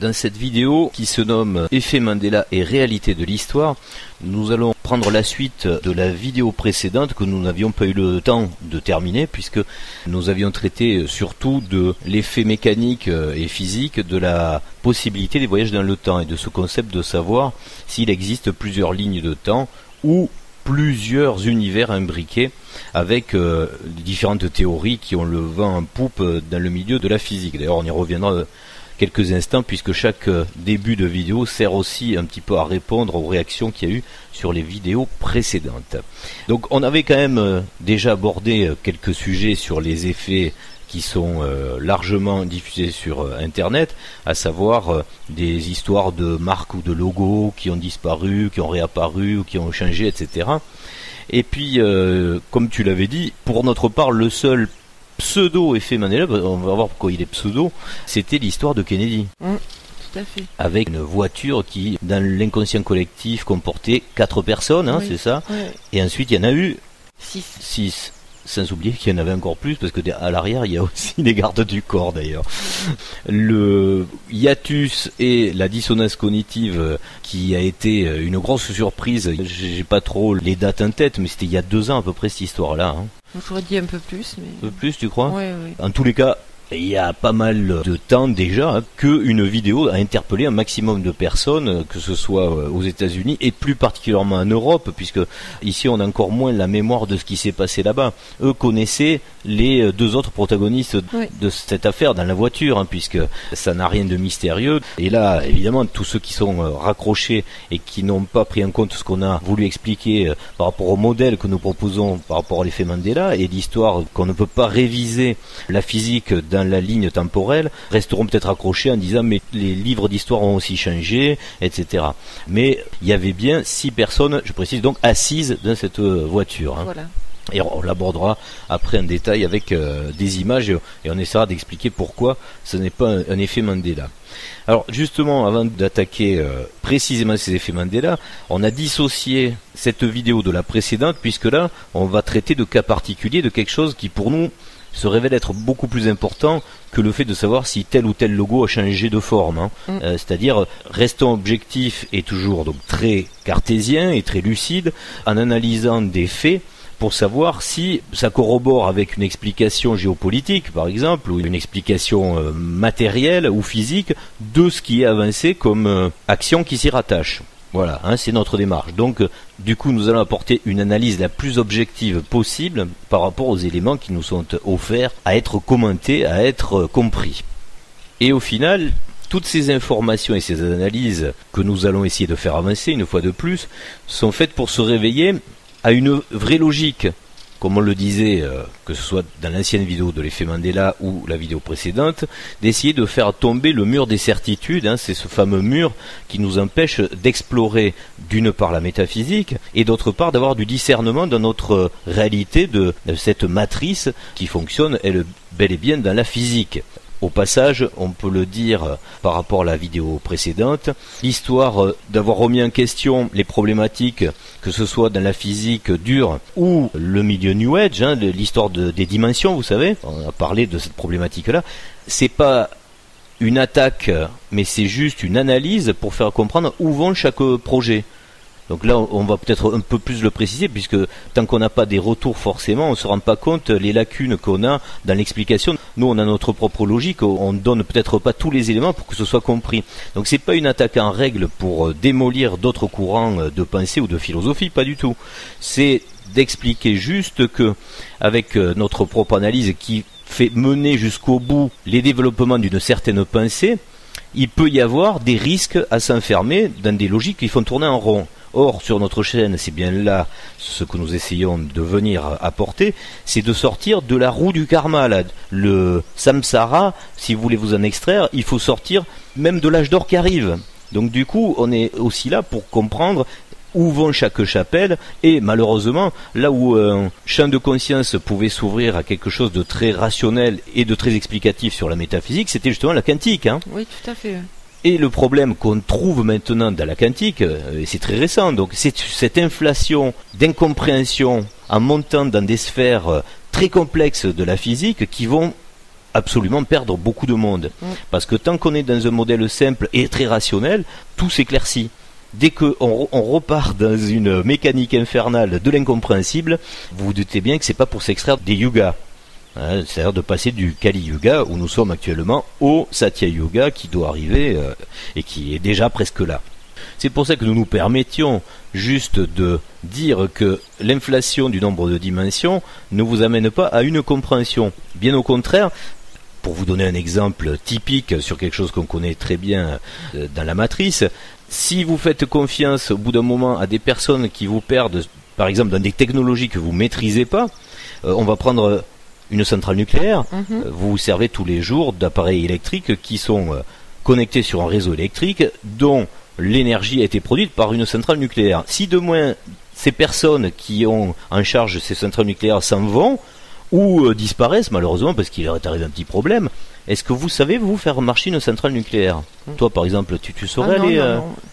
Dans cette vidéo qui se nomme Effet Mandela et réalité de l'histoire, nous allons prendre la suite de la vidéo précédente que nous n'avions pas eu le temps de terminer, puisque nous avions traité surtout de l'effet mécanique et physique de la possibilité des voyages dans le temps et de ce concept de savoir s'il existe plusieurs lignes de temps ou plusieurs univers imbriqués avec différentes théories qui ont le vent en poupe dans le milieu de la physique. D'ailleurs, on y reviendra quelques instants, puisque chaque début de vidéo sert aussi un petit peu à répondre aux réactions qu'il y a eu sur les vidéos précédentes. Donc on avait quand même déjà abordé quelques sujets sur les effets qui sont largement diffusés sur Internet, à savoir des histoires de marques ou de logos qui ont disparu, qui ont réapparu ou qui ont changé, etc. Et puis, comme tu l'avais dit, pour notre part, le seul pseudo-effet Mandela, on va voir pourquoi il est pseudo, c'était l'histoire de Kennedy. Tout à fait. Avec une voiture qui, dans l'inconscient collectif, comportait 4 personnes, hein, oui, c'est ça. Oui. Et ensuite, il y en a eu 6. Sans oublier qu'il y en avait encore plus, parce que à l'arrière, il y a aussi les gardes du corps d'ailleurs. Le hiatus et la dissonance cognitive qui a été une grosse surprise. J'ai pas trop les dates en tête, mais c'était il y a 2 ans à peu près cette histoire-là. Hein. J'aurais dit un peu plus. Mais... Un peu plus, tu crois? Oui, oui. En tous les cas, il y a pas mal de temps déjà qu'une vidéo a interpellé un maximum de personnes, que ce soit aux États-Unis et plus particulièrement en Europe, puisque ici on a encore moins la mémoire de ce qui s'est passé là-bas. Eux connaissaient les 2 autres protagonistes de cette affaire dans la voiture, hein, puisque ça n'a rien de mystérieux. Et là, évidemment, tous ceux qui sont raccrochés et qui n'ont pas pris en compte ce qu'on a voulu expliquer par rapport au modèle que nous proposons par rapport à l'effet Mandela et l'histoire qu'on ne peut pas réviser la physique dans la ligne temporelle, resteront peut-être accrochés en disant mais les livres d'histoire ont aussi changé, etc. Mais il y avait bien 6 personnes, je précise donc, assises dans cette voiture. Hein. Voilà. Et on l'abordera après en détail avec des images et on essaiera d'expliquer pourquoi ce n'est pas un effet Mandela. Alors justement, avant d'attaquer précisément ces effets Mandela, on a dissocié cette vidéo de la précédente, puisque là, on va traiter de cas particuliers, de quelque chose qui pour nous se révèle être beaucoup plus important que le fait de savoir si tel ou tel logo a changé de forme. Hein. C'est-à-dire, restons objectifs et toujours donc très cartésien et très lucide en analysant des faits pour savoir si ça corrobore avec une explication géopolitique, par exemple, ou une explication matérielle ou physique de ce qui est avancé comme action qui s'y rattache. Voilà, hein, c'est notre démarche. Donc, du coup, nous allons apporter une analyse la plus objective possible par rapport aux éléments qui nous sont offerts à être commentés, à être compris. Et au final, toutes ces informations et ces analyses que nous allons essayer de faire avancer, une fois de plus, sont faites pour se réveiller à une vraie logique. Comme on le disait, que ce soit dans l'ancienne vidéo de l'effet Mandela ou la vidéo précédente, d'essayer de faire tomber le mur des certitudes, hein, c'est ce fameux mur qui nous empêche d'explorer d'une part la métaphysique et d'autre part d'avoir du discernement dans notre réalité de cette matrice qui fonctionne, elle, bel et bien dans la physique. Au passage, on peut le dire par rapport à la vidéo précédente, l'histoire d'avoir remis en question les problématiques, que ce soit dans la physique dure ou le milieu New Age, hein, l'histoire des dimensions, vous savez, on a parlé de cette problématique-là, c'est pas une attaque, mais c'est juste une analyse pour faire comprendre où vont chaque projet. Donc là, on va peut-être un peu plus le préciser, puisque tant qu'on n'a pas des retours forcément, on ne se rend pas compte les lacunes qu'on a dans l'explication. Nous, on a notre propre logique, on ne donne peut-être pas tous les éléments pour que ce soit compris. Donc c'est pas une attaque en règle pour démolir d'autres courants de pensée ou de philosophie, pas du tout. C'est d'expliquer juste que, avec notre propre analyse qui fait mener jusqu'au bout les développements d'une certaine pensée, il peut y avoir des risques à s'enfermer dans des logiques qui font tourner en rond. Or, sur notre chaîne, c'est bien là ce que nous essayons de venir apporter, c'est de sortir de la roue du karma. Là. Le samsara, si vous voulez vous en extraire, il faut sortir même de l'âge d'or qui arrive. Donc du coup, on est aussi là pour comprendre où vont chaque chapelle, et malheureusement, là où un champ de conscience pouvait s'ouvrir à quelque chose de très rationnel et de très explicatif sur la métaphysique, c'était justement la quantique. Hein. Oui, tout à fait. Et le problème qu'on trouve maintenant dans la quantique, et c'est très récent, donc c'est cette inflation d'incompréhension en montant dans des sphères très complexes de la physique qui vont absolument perdre beaucoup de monde. Parce que tant qu'on est dans un modèle simple et très rationnel, tout s'éclaircit. Dès qu'on repart dans une mécanique infernale de l'incompréhensible, vous vous doutez bien que c'est pas pour s'extraire des yugas. Hein, c'est-à-dire de passer du Kali Yuga, où nous sommes actuellement, au Satya Yuga, qui doit arriver et qui est déjà presque là. C'est pour ça que nous nous permettions juste de dire que l'inflation du nombre de dimensions ne vous amène pas à une compréhension. Bien au contraire, pour vous donner un exemple typique sur quelque chose qu'on connaît très bien dans la matrice, si vous faites confiance au bout d'un moment à des personnes qui vous perdent, par exemple dans des technologies que vous ne maîtrisez pas, on va prendre une centrale nucléaire, vous vous servez tous les jours d'appareils électriques qui sont connectés sur un réseau électrique dont l'énergie a été produite par une centrale nucléaire. Si de moins ces personnes qui ont en charge ces centrales nucléaires s'en vont ou disparaissent malheureusement parce qu'il leur est arrivé un petit problème, est-ce que vous savez vous faire marcher une centrale nucléaire? Toi par exemple, tu saurais aller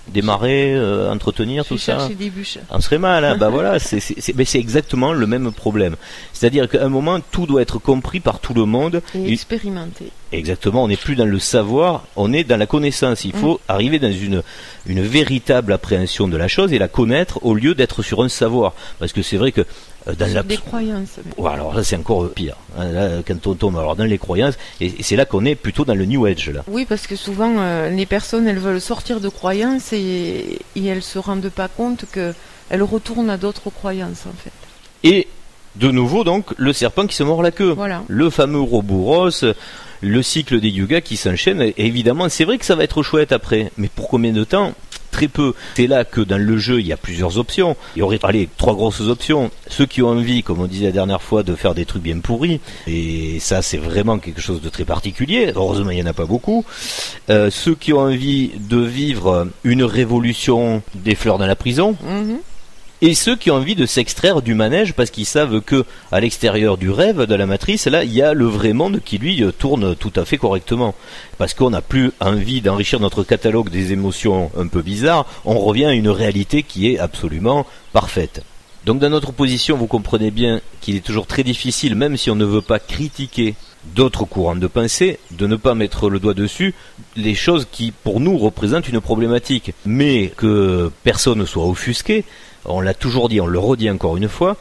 démarrer, entretenir tout ça? Chercher des bûches. On serait mal, hein. Bah voilà, c'est exactement le même problème. C'est-à-dire qu'à un moment, tout doit être compris par tout le monde. Et expérimenté. Exactement, on n'est plus dans le savoir, on est dans la connaissance. Il faut arriver dans une véritable appréhension de la chose et la connaître au lieu d'être sur un savoir. Parce que c'est vrai que dans des croyances. Ouais, alors là c'est encore pire. Là, quand on tombe alors dans les croyances, et c'est là qu'on est plutôt dans le New Age là. Oui, parce que souvent les personnes elles veulent sortir de croyances et elles se rendent pas compte qu'elles retournent à d'autres croyances en fait. Et de nouveau donc le serpent qui se mord la queue. Voilà. Le fameux Ouroboros, le cycle des yugas qui s'enchaîne. Et évidemment, c'est vrai que ça va être chouette après, mais pour combien de temps? Très peu. C'est là que dans le jeu, il y a plusieurs options. Il y aurait, trois grosses options. Ceux qui ont envie, comme on disait la dernière fois, de faire des trucs bien pourris, et ça, c'est vraiment quelque chose de très particulier. Heureusement, il n'y en a pas beaucoup. Ceux qui ont envie de vivre une révolution des fleurs dans la prison. Et ceux qui ont envie de s'extraire du manège parce qu'ils savent que à l'extérieur du rêve de la matrice, là, il y a le vrai monde qui lui tourne tout à fait correctement. Parce qu'on n'a plus envie d'enrichir notre catalogue des émotions un peu bizarres, on revient à une réalité qui est absolument parfaite. Donc dans notre position, vous comprenez bien qu'il est toujours très difficile, même si on ne veut pas critiquer d'autres courants de pensée, de ne pas mettre le doigt dessus les choses qui pour nous représentent une problématique. Mais que personne ne soit offusqué, on l'a toujours dit, on le redit encore une fois,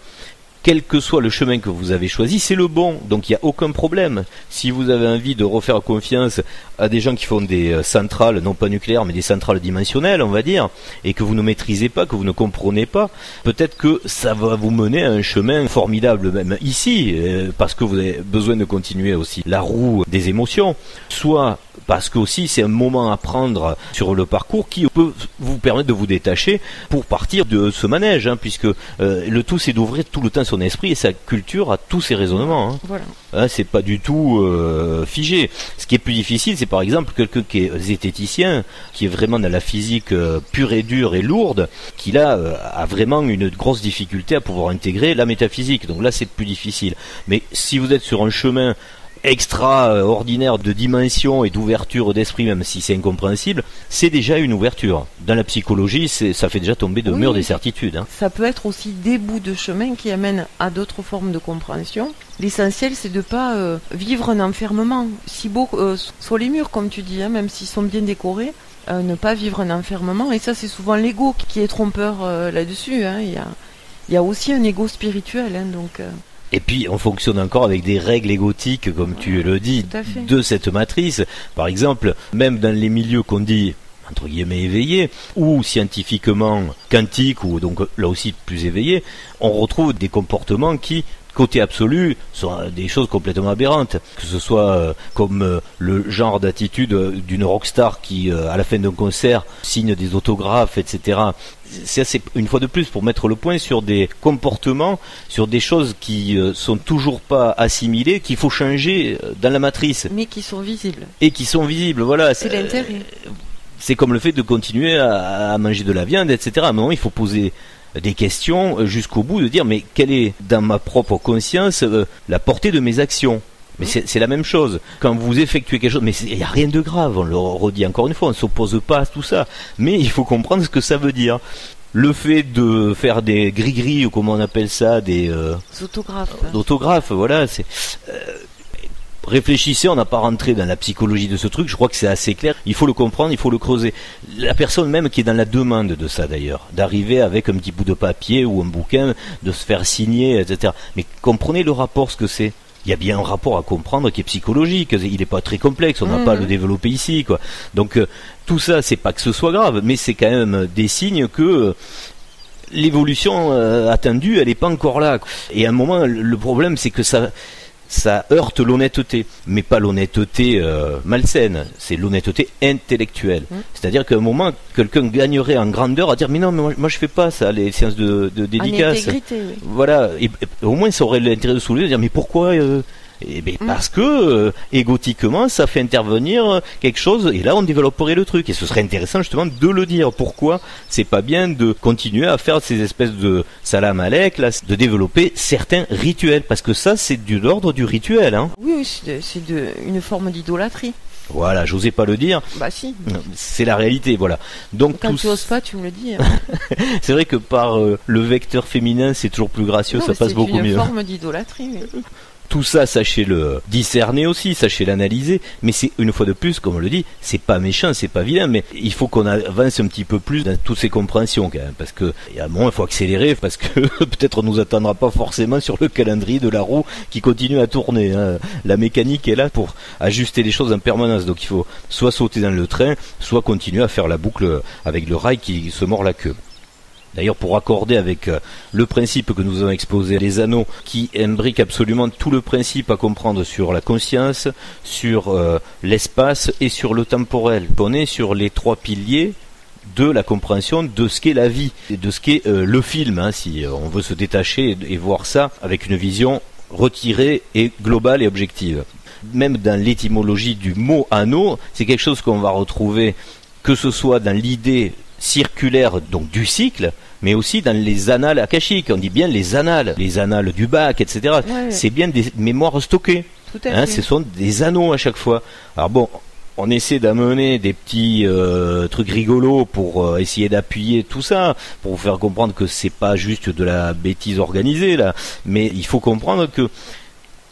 quel que soit le chemin que vous avez choisi, c'est le bon, donc il n'y a aucun problème. Si vous avez envie de refaire confiance à des gens qui font des centrales, non pas nucléaires, mais des centrales dimensionnelles, on va dire, et que vous ne maîtrisez pas, que vous ne comprenez pas, peut-être que ça va vous mener à un chemin formidable, même ici, parce que vous avez besoin de continuer aussi la roue des émotions, soit parce que aussi c'est un moment à prendre sur le parcours qui peut vous permettre de vous détacher pour partir de ce manège, hein, puisque le tout c'est d'ouvrir tout le temps son esprit et sa culture à tous ses raisonnements. Hein. Voilà. Hein, c'est pas du tout figé. Ce qui est plus difficile, c'est par exemple quelqu'un qui est zététicien, qui est vraiment dans la physique pure et dure et lourde, qui là a vraiment une grosse difficulté à pouvoir intégrer la métaphysique. Donc là c'est plus difficile. Mais si vous êtes sur un chemin extraordinaire de dimension et d'ouverture d'esprit, même si c'est incompréhensible, c'est déjà une ouverture. Dans la psychologie, ça fait déjà tomber de murs des certitudes. Hein. Ça peut être aussi des bouts de chemin qui amènent à d'autres formes de compréhension. L'essentiel, c'est de ne pas vivre un enfermement. Si beau soient les murs, comme tu dis, hein, même s'ils sont bien décorés, ne pas vivre un enfermement. Et ça, c'est souvent l'ego qui est trompeur là-dessus. Hein. Il y a aussi un ego spirituel, hein, donc... Et puis on fonctionne encore avec des règles égotiques, comme tu le dis, de cette matrice. Par exemple, même dans les milieux qu'on dit entre guillemets éveillés, ou scientifiquement quantiques, ou donc là aussi plus éveillés, on retrouve des comportements qui, côté absolu, sont des choses complètement aberrantes. Que ce soit comme le genre d'attitude d'une rockstar qui, à la fin d'un concert, signe des autographes, etc. C'est une fois de plus pour mettre le point sur des comportements, sur des choses qui sont toujours pas assimilées, qu'il faut changer dans la matrice. Mais qui sont visibles. Et qui sont visibles, voilà. C'est l'intérêt. C'est comme le fait de continuer à manger de la viande, etc. À un moment, il faut poser des questions jusqu'au bout, de dire mais quelle est dans ma propre conscience la portée de mes actions. Mais c'est la même chose. Quand vous effectuez quelque chose, mais il n'y a rien de grave, on le redit encore une fois, on ne s'oppose pas à tout ça. Mais il faut comprendre ce que ça veut dire. Le fait de faire des gris-gris, ou comment on appelle ça, des... autographes. D'autographes, voilà. Réfléchissez, on n'a pas rentré dans la psychologie de ce truc, je crois que c'est assez clair, il faut le comprendre, il faut le creuser. La personne même qui est dans la demande de ça d'ailleurs, d'arriver avec un petit bout de papier ou un bouquin, de se faire signer, etc. Mais comprenez le rapport, ce que c'est. Il y a bien un rapport à comprendre qui est psychologique, il n'est pas très complexe, on n'a pas à le développer ici, quoi. Donc tout ça, c'est pas que ce soit grave, mais c'est quand même des signes que l'évolution attendue, elle n'est pas encore là. Et à un moment, le problème, c'est que ça heurte l'honnêteté, mais pas l'honnêteté malsaine, c'est l'honnêteté intellectuelle. C'est-à-dire qu'à un moment, quelqu'un gagnerait en grandeur à dire mais non, mais moi je fais pas ça, les séances de dédicace. Intégrité, oui. Voilà, et au moins ça aurait l'intérêt de soulever, de dire mais pourquoi parce que égotiquement ça fait intervenir quelque chose, et là on développerait le truc, et ce serait intéressant justement de le dire. Pourquoi c'est pas bien de continuer à faire ces espèces de salam alek là, de développer certains rituels, parce que ça c'est de l'ordre du rituel, hein. Oui, c'est une forme d'idolâtrie. Voilà, j'osais pas le dire. Bah si. C'est la réalité, voilà. Donc quand tu oses pas, tu me le dis. C'est vrai que par le vecteur féminin, c'est toujours plus gracieux, ça passe beaucoup mieux. C'est une forme d'idolâtrie. Oui. Tout ça, sachez le discerner aussi, sachez l'analyser, mais c'est, une fois de plus, comme on le dit, c'est pas méchant, c'est pas vilain, mais il faut qu'on avance un petit peu plus dans toutes ces compréhensions quand même, parce que à un moment il faut accélérer, parce que peut-être on nous attendra pas forcément sur le calendrier de la roue qui continue à tourner, hein. La mécanique est là pour ajuster les choses en permanence, donc il faut soit sauter dans le train, soit continuer à faire la boucle avec le rail qui se mord la queue. D'ailleurs, pour accorder avec le principe que nous avons exposé, les anneaux qui imbriquent absolument tout le principe à comprendre sur la conscience, sur l'espace et sur le temporel. On est sur les 3 piliers de la compréhension de ce qu'est la vie, et de ce qu'est le film, hein, si on veut se détacher et voir ça avec une vision retirée et globale et objective. Même dans l'étymologie du mot anneau, c'est quelque chose qu'on va retrouver, que ce soit dans l'idée circulaire, donc du cycle, mais aussi dans les annales akashiques. On dit bien les annales du bac, etc. Ouais. C'est bien des mémoires stockées. Tout à fait. Ce sont des anneaux à chaque fois. Alors bon, on essaie d'amener des petits trucs rigolos pour essayer d'appuyer tout ça, pour vous faire comprendre que c'est pas juste de la bêtise organisée là, mais il faut comprendre que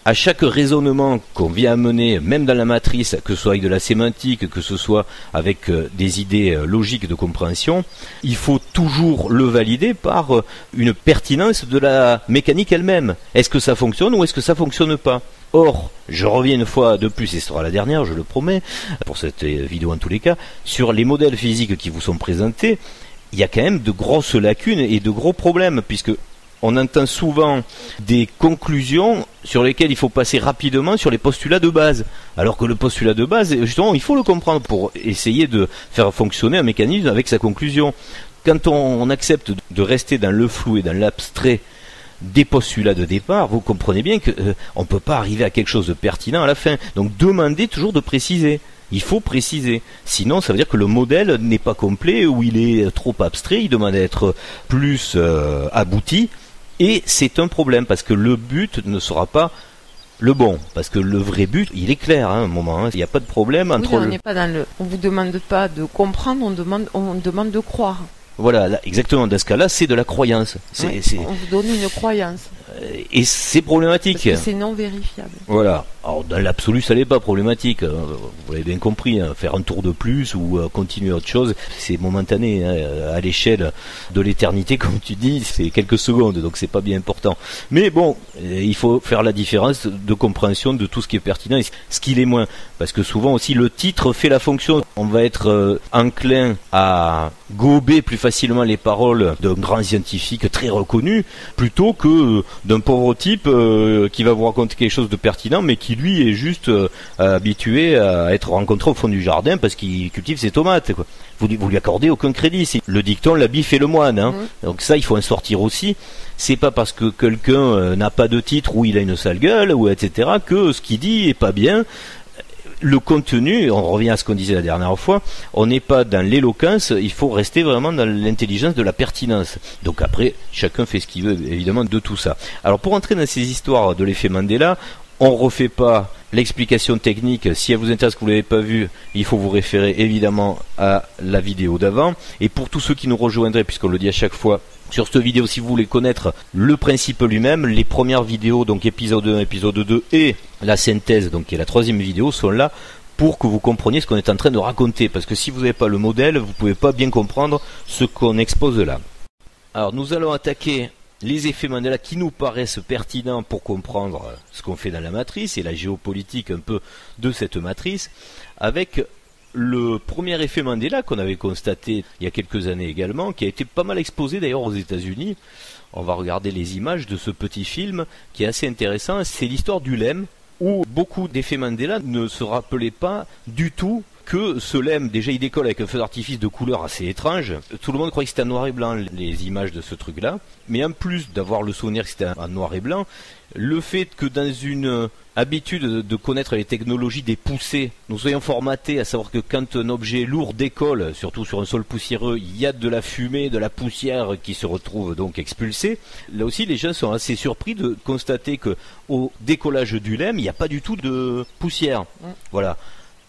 à chaque raisonnement qu'on vient amener, même dans la matrice, que ce soit avec de la sémantique, que ce soit avec des idées logiques de compréhension, il faut toujours le valider par une pertinence de la mécanique elle-même. Est-ce que ça fonctionne ou est-ce que ça fonctionne pas ? Or, je reviens une fois de plus, et ce sera la dernière, je le promets, pour cette vidéo en tous les cas, sur les modèles physiques qui vous sont présentés, il y a quand même de grosses lacunes et de gros problèmes, puisque on entend souvent des conclusions sur lesquelles il faut passer rapidement sur les postulats de base. Alors que le postulat de base, justement, il faut le comprendre pour essayer de faire fonctionner un mécanisme avec sa conclusion. Quand on accepte de rester dans le flou et dans l'abstrait des postulats de départ, vous comprenez bien qu'on ne peut pas arriver à quelque chose de pertinent à la fin. Donc demandez toujours de préciser. Il faut préciser. Sinon, ça veut dire que le modèle n'est pas complet ou il est trop abstrait, il demande à être plus abouti. Et c'est un problème, parce que le but ne sera pas le bon. Parce que le vrai but, il est clair, hein, à un moment. Il n'y a pas de problème entre on n'est pas dans le... On vous demande pas de comprendre, on demande de croire. Voilà, là, exactement. Dans ce cas-là, c'est de la croyance. On vous donne une croyance. Et c'est problématique. Parce que c'est non vérifiable. Voilà. Alors, dans l'absolu, ça n'est pas problématique. Vous l'avez bien compris. Hein. Faire un tour de plus ou continuer autre chose, c'est momentané. Hein. À l'échelle de l'éternité, comme tu dis, c'est quelques secondes. Donc, c'est pas bien important. Mais bon, il faut faire la différence de compréhension de tout ce qui est pertinent et ce qui l'est moins. Parce que souvent aussi, le titre fait la fonction. On va être enclin à gober plus facilement les paroles d'un grand scientifique très reconnu, plutôt que d'un pauvre type qui va vous raconter quelque chose de pertinent, mais qui lui est juste habitué à être rencontré au fond du jardin parce qu'il cultive ses tomates, quoi. Vous lui accordez aucun crédit. C'est le dicton, la bif et le moine, hein. Donc ça, il faut en sortir aussi. C'est pas parce que quelqu'un n'a pas de titre ou il a une sale gueule ou etc. que ce qu'il dit est pas bien. Le contenu, on revient à ce qu'on disait la dernière fois, on n'est pas dans l'éloquence, il faut rester vraiment dans l'intelligence de la pertinence. Donc après, chacun fait ce qu'il veut, évidemment, de tout ça. Alors pour entrer dans ces histoires de l'effet Mandela, on refait pas l'explication technique. Si elle vous intéresse, que vous ne l'avez pas vue, il faut vous référer évidemment à la vidéo d'avant. Et pour tous ceux qui nous rejoindraient, puisqu'on le dit à chaque fois, sur cette vidéo, si vous voulez connaître le principe lui-même, les premières vidéos, donc épisode 1, épisode 2 et la synthèse, donc qui est la 3e vidéo, sont là pour que vous compreniez ce qu'on est en train de raconter. Parce que si vous n'avez pas le modèle, vous ne pouvez pas bien comprendre ce qu'on expose là. Alors nous allons attaquer les effets Mandela qui nous paraissent pertinents pour comprendre ce qu'on fait dans la matrice et la géopolitique un peu de cette matrice, avec le premier effet Mandela qu'on avait constaté il y a quelques années également, qui a été pas mal exposé d'ailleurs aux États-Unis. On va regarder les images de ce petit film qui est assez intéressant. C'est l'histoire du lemme, où beaucoup d'effets Mandela ne se rappelaient pas du tout que ce lemme, déjà il décolle avec un feu d'artifice de couleur assez étrange. Tout le monde croyait que c'était en noir et blanc les images de ce truc-là. Mais en plus d'avoir le souvenir que c'était en noir et blanc, le fait que dans une habitude de connaître les technologies des poussées, nous soyons formatés à savoir que quand un objet lourd décolle, surtout sur un sol poussiéreux, il y a de la fumée, de la poussière qui se retrouve donc expulsée. Là aussi, les gens sont assez surpris de constater que au décollage du lemme, il n'y a pas du tout de poussière. Voilà.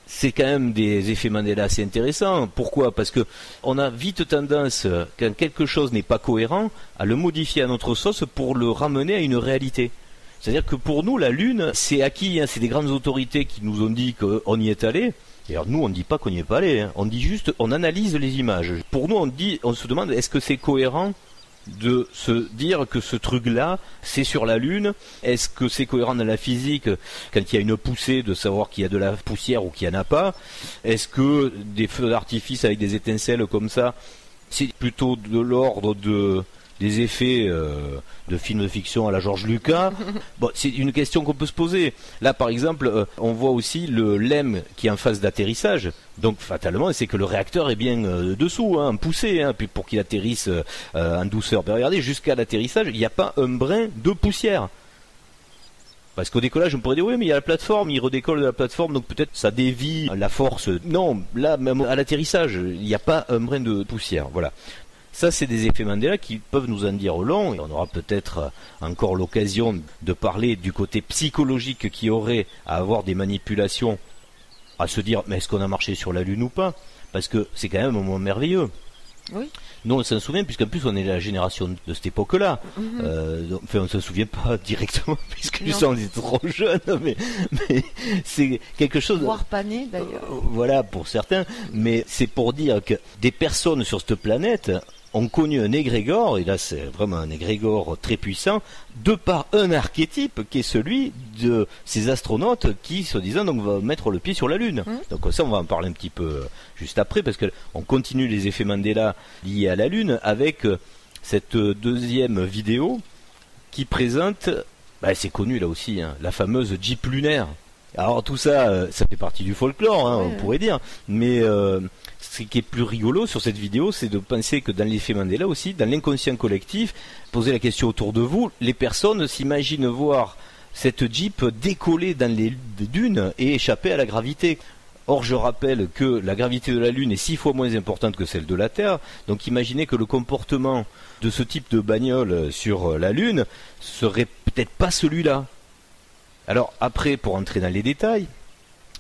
C'est quand même des effets Mandela assez intéressants. Pourquoi ? Parce que on a vite tendance, quand quelque chose n'est pas cohérent, à le modifier à notre sauce pour le ramener à une réalité. C'est-à-dire que pour nous, la Lune, c'est acquis, hein, c'est des grandes autorités qui nous ont dit qu'on y est allé. Et alors nous, on ne dit pas qu'on n'y est pas allé, hein. On dit juste, on analyse les images. Pour nous, on se demande, est-ce que c'est cohérent de se dire que ce truc-là, c'est sur la Lune? Est-ce que c'est cohérent dans la physique quand il y a une poussée de savoir qu'il y a de la poussière ou qu'il n'y en a pas? Est-ce que des feux d'artifice avec des étincelles comme ça, c'est plutôt de l'ordre des effets de films de fiction à la George Lucas? Bon, c'est une question qu'on peut se poser. Là, par exemple, on voit aussi le lemme qui est en phase d'atterrissage. Donc, fatalement, c'est que le réacteur est bien dessous, hein, poussé, hein, puis pour qu'il atterrisse en douceur. Mais regardez, jusqu'à l'atterrissage, il n'y a pas un brin de poussière. Parce qu'au décollage, on pourrait dire, oui, mais il y a la plateforme, il redécolle de la plateforme, donc peut-être ça dévie la force. Non, là, même à l'atterrissage, il n'y a pas un brin de poussière. Voilà. Ça, c'est des effets Mandela qui peuvent nous en dire long, et on aura peut-être encore l'occasion de parler du côté psychologique qu'il y aurait à avoir des manipulations, à se dire, mais est-ce qu'on a marché sur la Lune ou pas? Parce que c'est quand même un moment merveilleux. Oui. Nous, on s'en souvient, puisqu'en plus, on est la génération de cette époque-là. Enfin, on ne s'en souvient pas directement, puisque on est trop jeunes, mais c'est quelque chose... Voire pas né, d'ailleurs. Voilà, pour certains. Mais c'est pour dire que des personnes sur cette planète ont connu un égrégore, et là c'est vraiment un égrégore très puissant, de par un archétype qui est celui de ces astronautes qui, soi-disant, donc vont mettre le pied sur la Lune. Donc ça, on va en parler un petit peu juste après, parce qu'on continue les effets Mandela liés à la Lune avec cette deuxième vidéo qui présente, c'est connu là aussi, hein, la fameuse Jeep lunaire. Alors tout ça, ça fait partie du folklore, hein, on pourrait dire, mais ce qui est plus rigolo sur cette vidéo, c'est de penser que dans l'effet Mandela aussi, dans l'inconscient collectif, poser la question autour de vous, les personnes s'imaginent voir cette Jeep décoller dans les dunes et échapper à la gravité. Or, je rappelle que la gravité de la Lune est 6 fois moins importante que celle de la Terre, donc imaginez que le comportement de ce type de bagnole sur la Lune serait peut-être pas celui-là. Alors après, pour entrer dans les détails,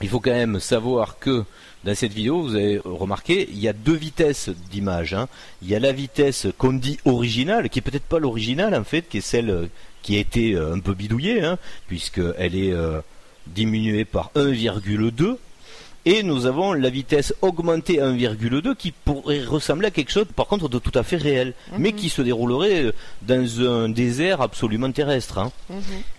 il faut quand même savoir que dans cette vidéo, vous avez remarqué, il y a 2 vitesses d'image. Hein. Il y a la vitesse qu'on dit originale, qui est peut-être pas l'originale en fait, qui est celle qui a été un peu bidouillée, hein, puisqu'elle est diminuée par 1,2. Et nous avons la vitesse augmentée à 1,2 qui pourrait ressembler à quelque chose par contre de tout à fait réel, mais qui se déroulerait dans un désert absolument terrestre. Hein.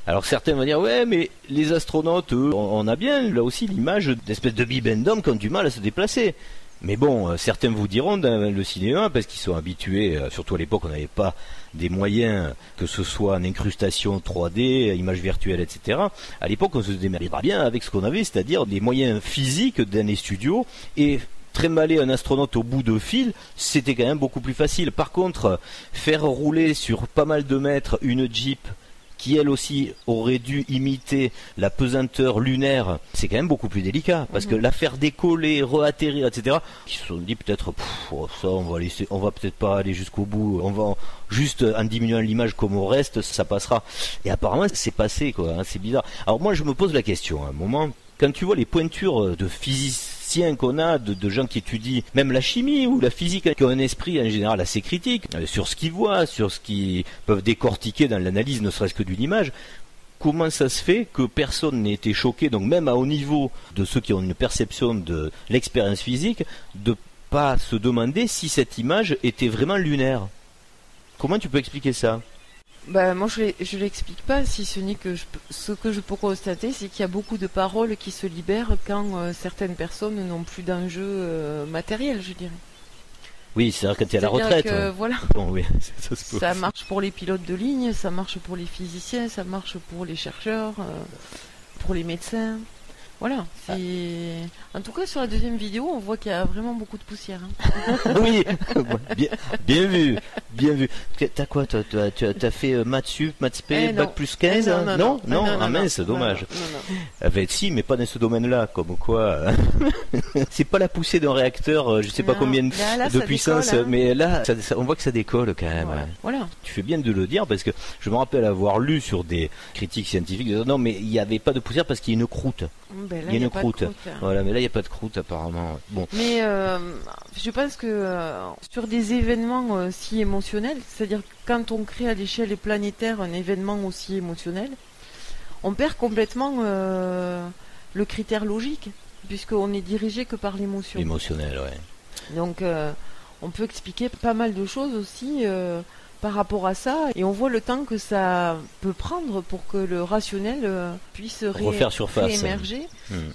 Alors certains vont dire, ouais mais les astronautes, eux, on a bien là aussi l'image d'espèces de bibendum qui ont du mal à se déplacer. Mais bon, certains vous diront dans le cinéma, parce qu'ils sont habitués, surtout à l'époque on n'avait pas des moyens, que ce soit en incrustation 3D, images virtuelles, etc. À l'époque on se démerdait pas bien avec ce qu'on avait, c'est-à-dire des moyens physiques dans les studios, et trimballer un astronaute au bout de fil, c'était quand même beaucoup plus facile. Par contre, faire rouler sur pas mal de mètres une Jeep, qui elle aussi aurait dû imiter la pesanteur lunaire, c'est quand même beaucoup plus délicat, parce que la faire décoller, re-atterrir, etc., ils se sont dit peut-être, ça on va peut-être pas aller jusqu'au bout, on va juste en diminuant l'image comme au reste, ça passera. Et apparemment c'est passé, quoi, hein, c'est bizarre. Alors moi je me pose la question, à un moment, quand tu vois les pointures de physiciens anciens qu'on a, de gens qui étudient même la chimie ou la physique, qui ont un esprit en général assez critique sur ce qu'ils voient, sur ce qu'ils peuvent décortiquer dans l'analyse, ne serait-ce que d'une image. Comment ça se fait que personne n'ait été choqué, donc même à haut niveau de ceux qui ont une perception de l'expérience physique, de pas se demander si cette image était vraiment lunaire? Comment tu peux expliquer ça? Moi je l'explique pas, si ce n'est que ce que je peux constater, c'est qu'il y a beaucoup de paroles qui se libèrent quand certaines personnes n'ont plus d'enjeu matériel, je dirais. Oui, c'est-à-dire quand tu es à la retraite. Que, voilà. Bon, oui, ça marche pour les pilotes de ligne, ça marche pour les physiciens, ça marche pour les chercheurs, pour les médecins. Voilà. En tout cas, sur la deuxième vidéo, on voit qu'il y a vraiment beaucoup de poussière. Hein. Oui, bien vu, bien vu. T'as quoi? T'as fait maths sup, maths spé, bac plus 15? Non, ah mince, dommage. Non. Si, mais pas dans ce domaine-là, comme quoi. C'est pas la poussée d'un réacteur, je sais pas combien de puissance, décolle, hein. Mais là, on voit que ça décolle quand même. Voilà. Tu fais bien de le dire, parce que je me rappelle avoir lu sur des critiques scientifiques, non, mais il n'y avait pas de poussière parce qu'il y a une croûte. Là, il y a une croûte. Voilà, mais là il n'y a pas de croûte apparemment. Bon. Mais je pense que sur des événements si émotionnels, c'est-à-dire quand on crée à l'échelle planétaire un événement aussi émotionnel, on perd complètement le critère logique, puisqu'on est dirigé que par l'émotion. Émotionnel, ouais. Donc on peut expliquer pas mal de choses aussi par rapport à ça, et on voit le temps que ça peut prendre pour que le rationnel puisse refaire surface, réémerger.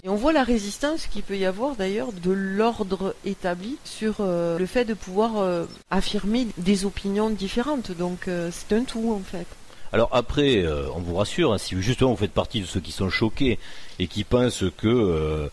Et on voit la résistance qu'il peut y avoir d'ailleurs de l'ordre établi sur le fait de pouvoir affirmer des opinions différentes. Donc c'est un tout en fait. Alors après, on vous rassure, hein, si justement vous faites partie de ceux qui sont choqués et qui pensent que,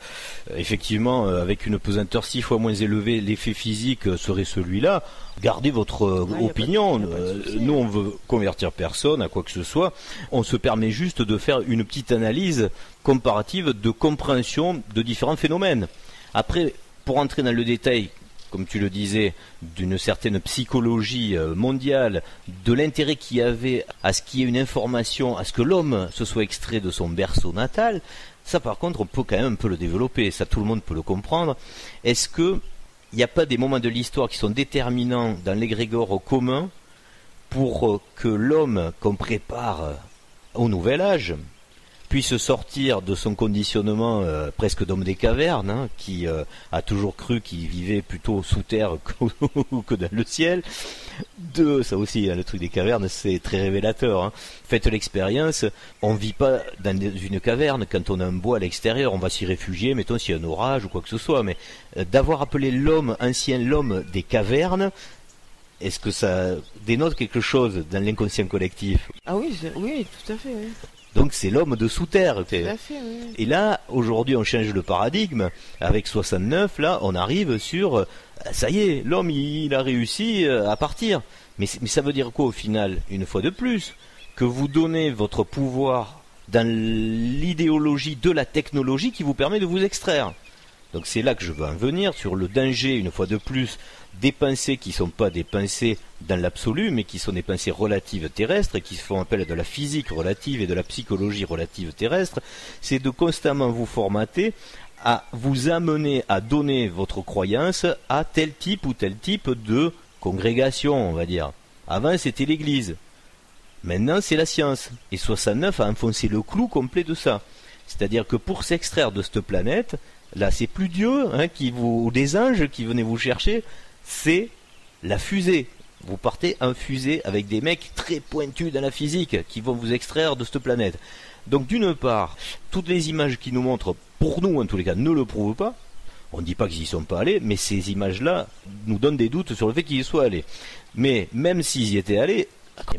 effectivement, avec une pesanteur 6 fois moins élevée, l'effet physique serait celui-là, gardez votre opinion. Nous, on veut convertir personne à quoi que ce soit. On se permet juste de faire une petite analyse comparative de compréhension de différents phénomènes. Après, pour entrer dans le détail, comme tu le disais, d'une certaine psychologie mondiale, de l'intérêt qu'il y avait à ce qu'il y ait une information, à ce que l'homme se soit extrait de son berceau natal, ça par contre on peut quand même un peu le développer, ça tout le monde peut le comprendre. Est-ce que il n'y a pas des moments de l'histoire qui sont déterminants dans l'égrégore commun pour que l'homme qu'on prépare au nouvel âge puisse sortir de son conditionnement presque d'homme des cavernes, hein, qui a toujours cru qu'il vivait plutôt sous terre que dans le ciel. Ça aussi, hein, le truc des cavernes, c'est très révélateur. Hein. Faites l'expérience, on ne vit pas dans une caverne quand on a un bois à l'extérieur, on va s'y réfugier, mettons s'il y a un orage ou quoi que ce soit, mais d'avoir appelé l'homme ancien l'homme des cavernes, est-ce que ça dénote quelque chose dans l'inconscient collectif? Ah oui, tout à fait, oui. Donc c'est l'homme de sous terre. Tout à fait, oui. Et là, aujourd'hui, on change le paradigme. Avec 69, là, on arrive sur... ça y est, l'homme, il a réussi à partir. Mais ça veut dire quoi au final? Une fois de plus, que vous donnez votre pouvoir dans l'idéologie de la technologie qui vous permet de vous extraire. Donc c'est là que je veux en venir, sur le danger, une fois de plus, des pensées qui ne sont pas des pensées dans l'absolu, mais qui sont des pensées relatives terrestres, et qui font appel de la physique relative et de la psychologie relative terrestre, c'est de constamment vous formater à vous amener à donner votre croyance à tel type ou tel type de congrégation, on va dire. Avant, c'était l'Église. Maintenant, c'est la science. Et 69 a enfoncé le clou complet de ça. C'est-à-dire que pour s'extraire de cette planète, là, c'est plus Dieu hein, ou des anges qui venaient vous chercher, c'est la fusée. Vous partez en fusée avec des mecs très pointus dans la physique qui vont vous extraire de cette planète. Donc d'une part, toutes les images qui nous montrent, pour nous en tous les cas, ne le prouvent pas. On ne dit pas qu'ils y sont pas allés, mais ces images-là nous donnent des doutes sur le fait qu'ils y soient allés. Mais même s'ils y étaient allés,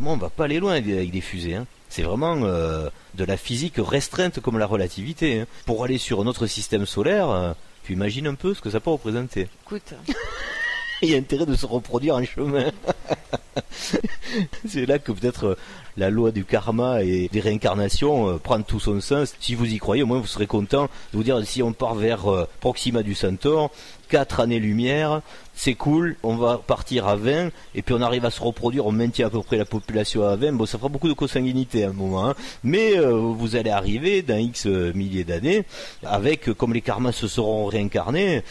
on ne va pas aller loin avec des fusées. Hein. C'est vraiment de la physique restreinte comme la relativité. Hein. Pour aller sur un autre système solaire, tu imagines un peu ce que ça peut représenter. Écoute, il y a intérêt de se reproduire en chemin. C'est là que peut-être la loi du karma et des réincarnations prend tout son sens. Si vous y croyez, au moins vous serez content de vous dire, si on part vers Proxima du Centaure, 4 années-lumière, c'est cool, on va partir à 20, et puis on arrive à se reproduire, on maintient à peu près la population à 20, bon ça fera beaucoup de consanguinité à un moment, hein. Mais vous allez arriver dans X milliers d'années, avec, comme les karmas se seront réincarnés,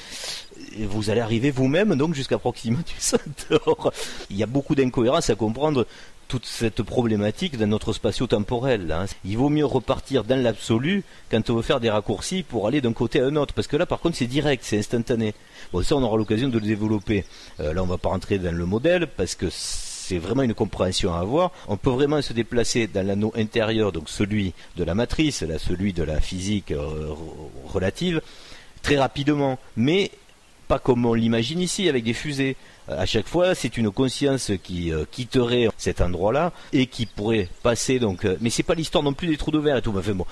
vous allez arriver vous-même donc jusqu'à Proxima du Centaure. Il y a beaucoup d'incohérences à comprendre toute cette problématique dans notre spatio-temporel, hein. Il vaut mieux repartir dans l'absolu quand on veut faire des raccourcis pour aller d'un côté à un autre, parce que là par contre c'est direct, c'est instantané. Bon, ça on aura l'occasion de le développer. Là on va pas rentrer dans le modèle parce que c'est vraiment une compréhension à avoir. On peut vraiment se déplacer dans l'anneau intérieur, donc celui de la matrice, là, celui de la physique relative, très rapidement, mais pas comme on l'imagine ici avec des fusées. À chaque fois, c'est une conscience qui quitterait cet endroit-là et qui pourrait passer. Donc, mais c'est pas l'histoire non plus des trous de verre et tout. Enfin bon,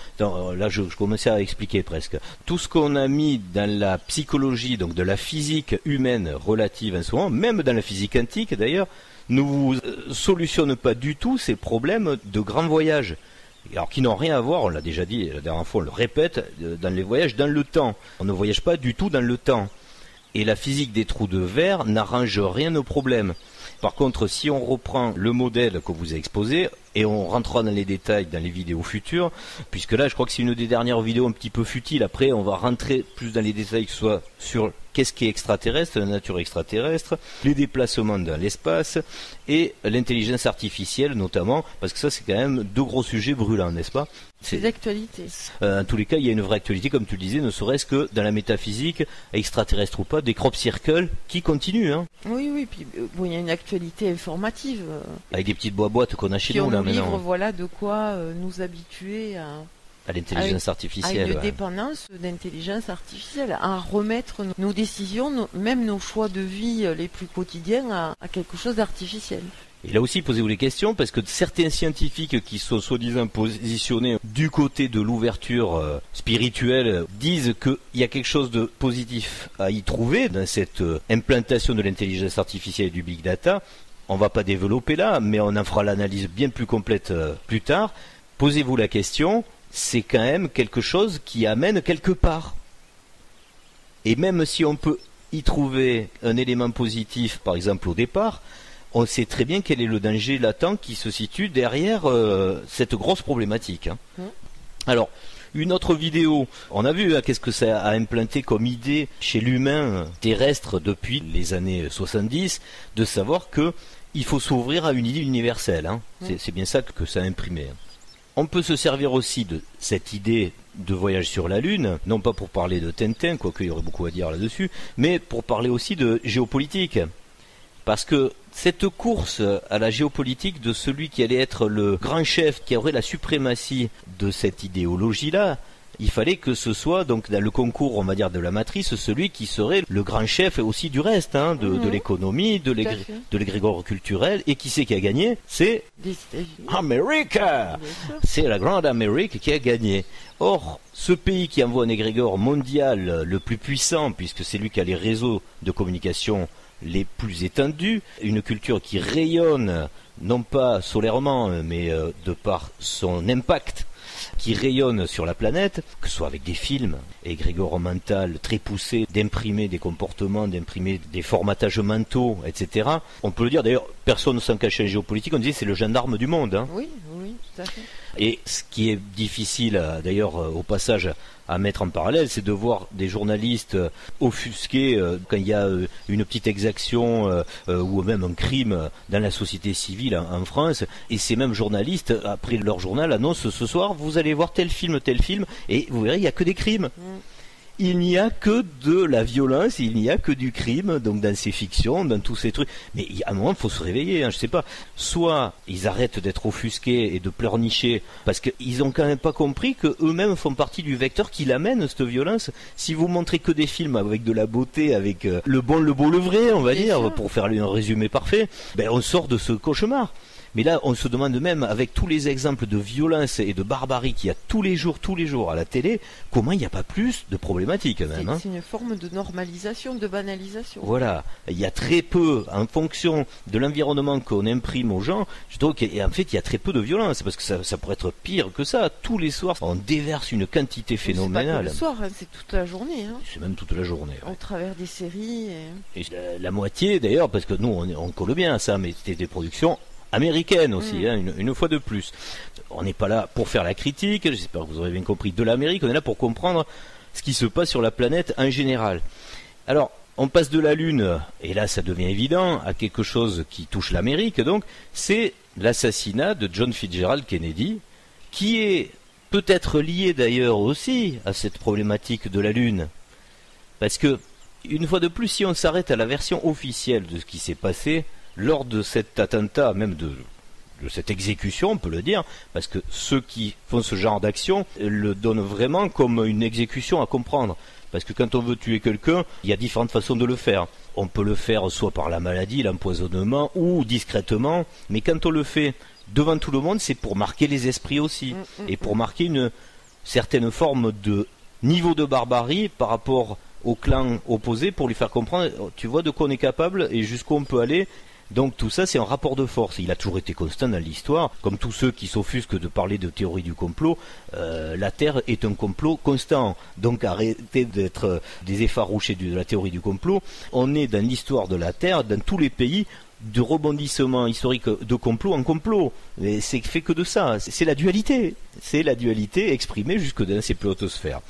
là je commençais à expliquer presque. Tout ce qu'on a mis dans la psychologie, donc de la physique humaine relative en ce moment, même dans la physique antique d'ailleurs, ne vous solutionne pas du tout ces problèmes de grands voyages. Alors qui n'ont rien à voir, on l'a déjà dit la dernière fois, on le répète, dans les voyages dans le temps. On ne voyage pas du tout dans le temps. Et la physique des trous de verre n'arrange rien au problème. Par contre, si on reprend le modèle qu'on vous a exposé, et on rentrera dans les détails dans les vidéos futures, puisque là, je crois que c'est une des dernières vidéos un petit peu futiles. Après, on va rentrer plus dans les détails, que ce soit sur qu'est-ce qui est extraterrestre, la nature extraterrestre, les déplacements dans l'espace, et l'intelligence artificielle notamment, parce que ça, c'est quand même 2 gros sujets brûlants, n'est-ce pas? C'est d'actualité. En tous les cas, il y a une vraie actualité, comme tu le disais, ne serait-ce que dans la métaphysique, extraterrestre ou pas, des crop circles qui continuent. Hein. Oui, puis bon, il y a une actualité informative. Avec des petites boîtes qu'on a chez nous là maintenant. Livre, voilà de quoi nous habituer à l'intelligence artificielle. À une dépendance d'intelligence artificielle, à remettre nos décisions, même nos choix de vie les plus quotidiens à quelque chose d'artificiel. Et là aussi, posez-vous les questions, parce que certains scientifiques qui sont soi-disant positionnés du côté de l'ouverture spirituelle disent qu'il y a quelque chose de positif à y trouver dans cette implantation de l'intelligence artificielle et du big data. On va pas développer là, mais on en fera l'analyse bien plus complète plus tard. Posez-vous la question, c'est quand même quelque chose qui amène quelque part. Et même si on peut y trouver un élément positif, par exemple au départ, on sait très bien quel est le danger latent qui se situe derrière cette grosse problématique. Hein. Alors, une autre vidéo, on a vu qu'est-ce que ça a implanté comme idée chez l'humain terrestre depuis les années 70, de savoir que il faut s'ouvrir à une idée universelle. Hein. C'est bien ça que ça a imprimé. On peut se servir aussi de cette idée de voyage sur la Lune, non pas pour parler de Tintin, quoique il y aurait beaucoup à dire là-dessus, mais pour parler aussi de géopolitique. Parce que cette course à la géopolitique de celui qui allait être le grand chef, qui aurait la suprématie de cette idéologie-là, il fallait que ce soit, donc dans le concours, on va dire, de la matrice, celui qui serait le grand chef aussi du reste, hein, de l'économie, de l'égrégore culturel. Et qui c'est qui a gagné? C'est America. C'est la grande Amérique qui a gagné. Or, ce pays qui envoie un égrégore mondial le plus puissant, puisque c'est lui qui a les réseaux de communication les plus étendus, une culture qui rayonne, non pas solairement, mais de par son impact, qui rayonne sur la planète, que ce soit avec des films, égrégore mental très poussés, d'imprimer des comportements, d'imprimer des formatages mentaux, etc. On peut le dire, d'ailleurs, personne sans cacher en géopolitique, on disait c'est le gendarme du monde. Hein. Oui, tout à fait. Et ce qui est difficile, d'ailleurs, au passage, à mettre en parallèle, c'est de voir des journalistes offusqués quand il y a une petite exaction ou même un crime dans la société civile en France, et ces mêmes journalistes, après leur journal, annoncent ce soir, vous allez voir tel film, et vous verrez, il n'y a que des crimes. Il n'y a que de la violence, il n'y a que du crime, donc dans ces fictions, dans tous ces trucs. Mais à un moment, il faut se réveiller, hein, je sais pas. Soit ils arrêtent d'être offusqués et de pleurnicher, parce qu'ils ont quand même pas compris que eux-mêmes font partie du vecteur qui l'amène, cette violence. Si vous montrez que des films avec de la beauté, avec le bon, le beau, le vrai, on va dire, pour faire un résumé parfait, ben on sort de ce cauchemar. Mais là, on se demande même, avec tous les exemples de violence et de barbarie qu'il y a tous les jours à la télé, comment il n'y a pas plus de problématiques même. C'est une forme de normalisation, de banalisation. Voilà, il y a très peu, en fonction de l'environnement qu'on imprime aux gens, je trouve qu'en fait il y a très peu de violence, parce que ça pourrait être pire que ça. Tous les soirs, on déverse une quantité phénoménale. C'est pas que le soir, c'est toute la journée. C'est même toute la journée. Au travers des séries. Et la moitié d'ailleurs, parce que nous on colle bien à ça, mais c'était des productions américaines aussi, une fois de plus. On n'est pas là pour faire la critique, j'espère que vous aurez bien compris, de l'Amérique, on est là pour comprendre ce qui se passe sur la planète en général. Alors, on passe de la Lune, et là ça devient évident, à quelque chose qui touche l'Amérique, donc, c'est l'assassinat de John Fitzgerald Kennedy, qui est peut-être lié d'ailleurs aussi à cette problématique de la Lune. Parce que, une fois de plus, si on s'arrête à la version officielle de ce qui s'est passé lors de cet attentat, même de cette exécution, on peut le dire, parce que ceux qui font ce genre d'action le donnent vraiment comme une exécution à comprendre. Parce que quand on veut tuer quelqu'un, il y a différentes façons de le faire. On peut le faire soit par la maladie, l'empoisonnement, ou discrètement, mais quand on le fait devant tout le monde, c'est pour marquer les esprits aussi, et pour marquer une certaine forme de niveau de barbarie par rapport au clan opposé, pour lui faire comprendre, tu vois de quoi on est capable et jusqu'où on peut aller. Donc tout ça c'est un rapport de force, il a toujours été constant dans l'histoire, comme tous ceux qui s'offusquent de parler de théorie du complot, la Terre est un complot constant, donc arrêtez d'être des effarouchés de la théorie du complot, on est dans l'histoire de la Terre, dans tous les pays, de rebondissement historique de complot en complot, mais c'est fait que de ça, c'est la dualité exprimée jusque dans ces plus hautes sphères.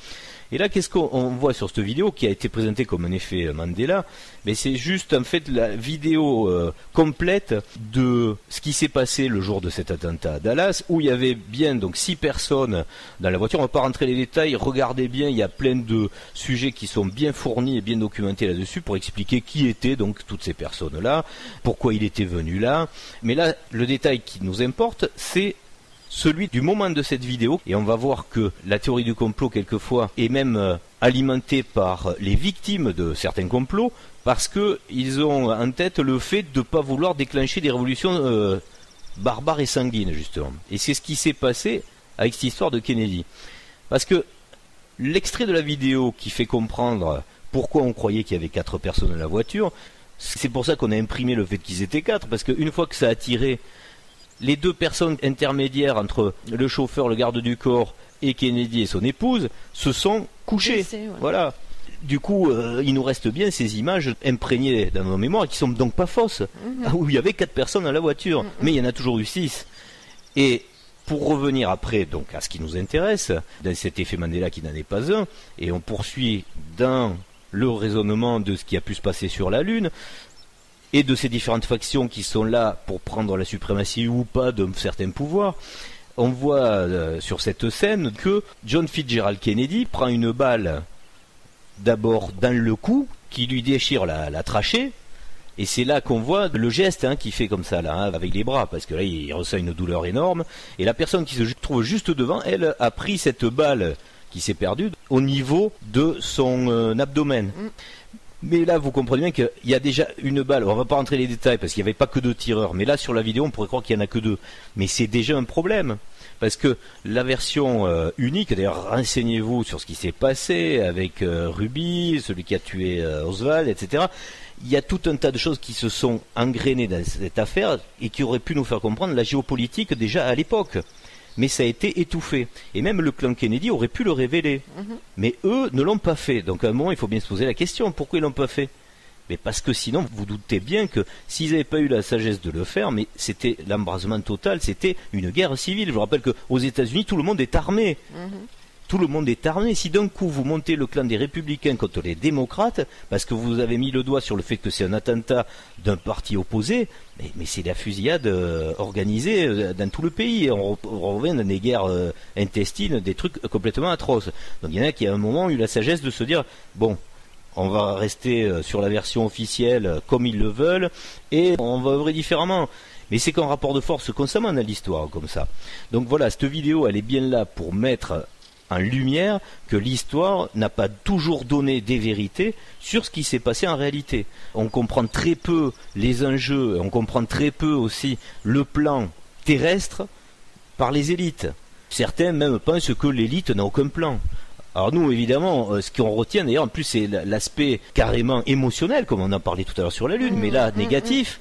Et là, qu'est-ce qu'on voit sur cette vidéo qui a été présentée comme un effet Mandela? Mais c'est juste en fait la vidéo complète de ce qui s'est passé le jour de cet attentat à Dallas, où il y avait bien donc 6 personnes dans la voiture. On va pas rentrer les détails, regardez bien, il y a plein de sujets qui sont bien fournis et bien documentés là-dessus pour expliquer qui étaient donc toutes ces personnes-là, pourquoi il était venu là. Mais là, le détail qui nous importe, c'est celui du moment de cette vidéo, et on va voir que la théorie du complot quelquefois est même alimentée par les victimes de certains complots, parce que ils ont en tête le fait de ne pas vouloir déclencher des révolutions barbares et sanguines justement. Et c'est ce qui s'est passé avec cette histoire de Kennedy. Parce que l'extrait de la vidéo qui fait comprendre pourquoi on croyait qu'il y avait 4 personnes dans la voiture, c'est pour ça qu'on a imprimé le fait qu'ils étaient 4, parce qu'une fois que ça a tiré les 2 personnes intermédiaires entre le chauffeur, le garde du corps et Kennedy et son épouse se sont couchés. Ouais. Voilà. Du coup, il nous reste bien ces images imprégnées dans nos mémoires qui sont donc pas fausses. Où il y avait 4 personnes dans la voiture, mais il y en a toujours eu 6. Et pour revenir après donc à ce qui nous intéresse, dans cet effet Mandela qui n'en est pas un, et on poursuit dans le raisonnement de ce qui a pu se passer sur la Lune, et de ces différentes factions qui sont là pour prendre la suprématie ou pas de certains pouvoirs, on voit sur cette scène que John Fitzgerald Kennedy prend une balle d'abord dans le cou, qui lui déchire la trachée, et c'est là qu'on voit le geste qu'il fait comme ça, là, avec les bras, parce que là il ressent une douleur énorme, et la personne qui se trouve juste devant, elle a pris cette balle qui s'est perdue au niveau de son abdomen. Mais là, vous comprenez bien qu'il y a déjà une balle. On va pas rentrer les détails parce qu'il n'y avait pas que 2 tireurs. Mais là, sur la vidéo, on pourrait croire qu'il n'y en a que 2. Mais c'est déjà un problème. Parce que la version unique, d'ailleurs, renseignez-vous sur ce qui s'est passé avec Ruby, celui qui a tué Oswald, etc. Il y a tout un tas de choses qui se sont engrainées dans cette affaire et qui auraient pu nous faire comprendre la géopolitique déjà à l'époque. Mais ça a été étouffé. Et même le clan Kennedy aurait pu le révéler. Mais eux ne l'ont pas fait. Donc à un moment, il faut bien se poser la question, pourquoi ils l'ont pas fait? Mais parce que sinon, vous doutez bien que s'ils n'avaient pas eu la sagesse de le faire, mais c'était l'embrasement total, c'était une guerre civile. Je vous rappelle qu'aux États-Unis, tout le monde est armé. Tout le monde est armé. Si d'un coup vous montez le clan des républicains contre les démocrates, parce que vous avez mis le doigt sur le fait que c'est un attentat d'un parti opposé, mais c'est la fusillade organisée dans tout le pays. On revient dans des guerres intestines, des trucs complètement atroces. Donc il y en a qui à un moment ont eu la sagesse de se dire, bon, on va rester sur la version officielle comme ils le veulent, et on va œuvrer différemment. Mais c'est qu'un rapport de force constamment dans l'histoire, comme ça. Donc voilà, cette vidéo, elle est bien là pour mettre en lumière que l'histoire n'a pas toujours donné des vérités sur ce qui s'est passé en réalité. On comprend très peu les enjeux, on comprend très peu aussi le plan terrestre par les élites. Certains même pensent que l'élite n'a aucun plan. Alors nous, évidemment, ce qu'on retient d'ailleurs, en plus, c'est l'aspect carrément émotionnel, comme on en parlait tout à l'heure sur la Lune, mais là, négatif,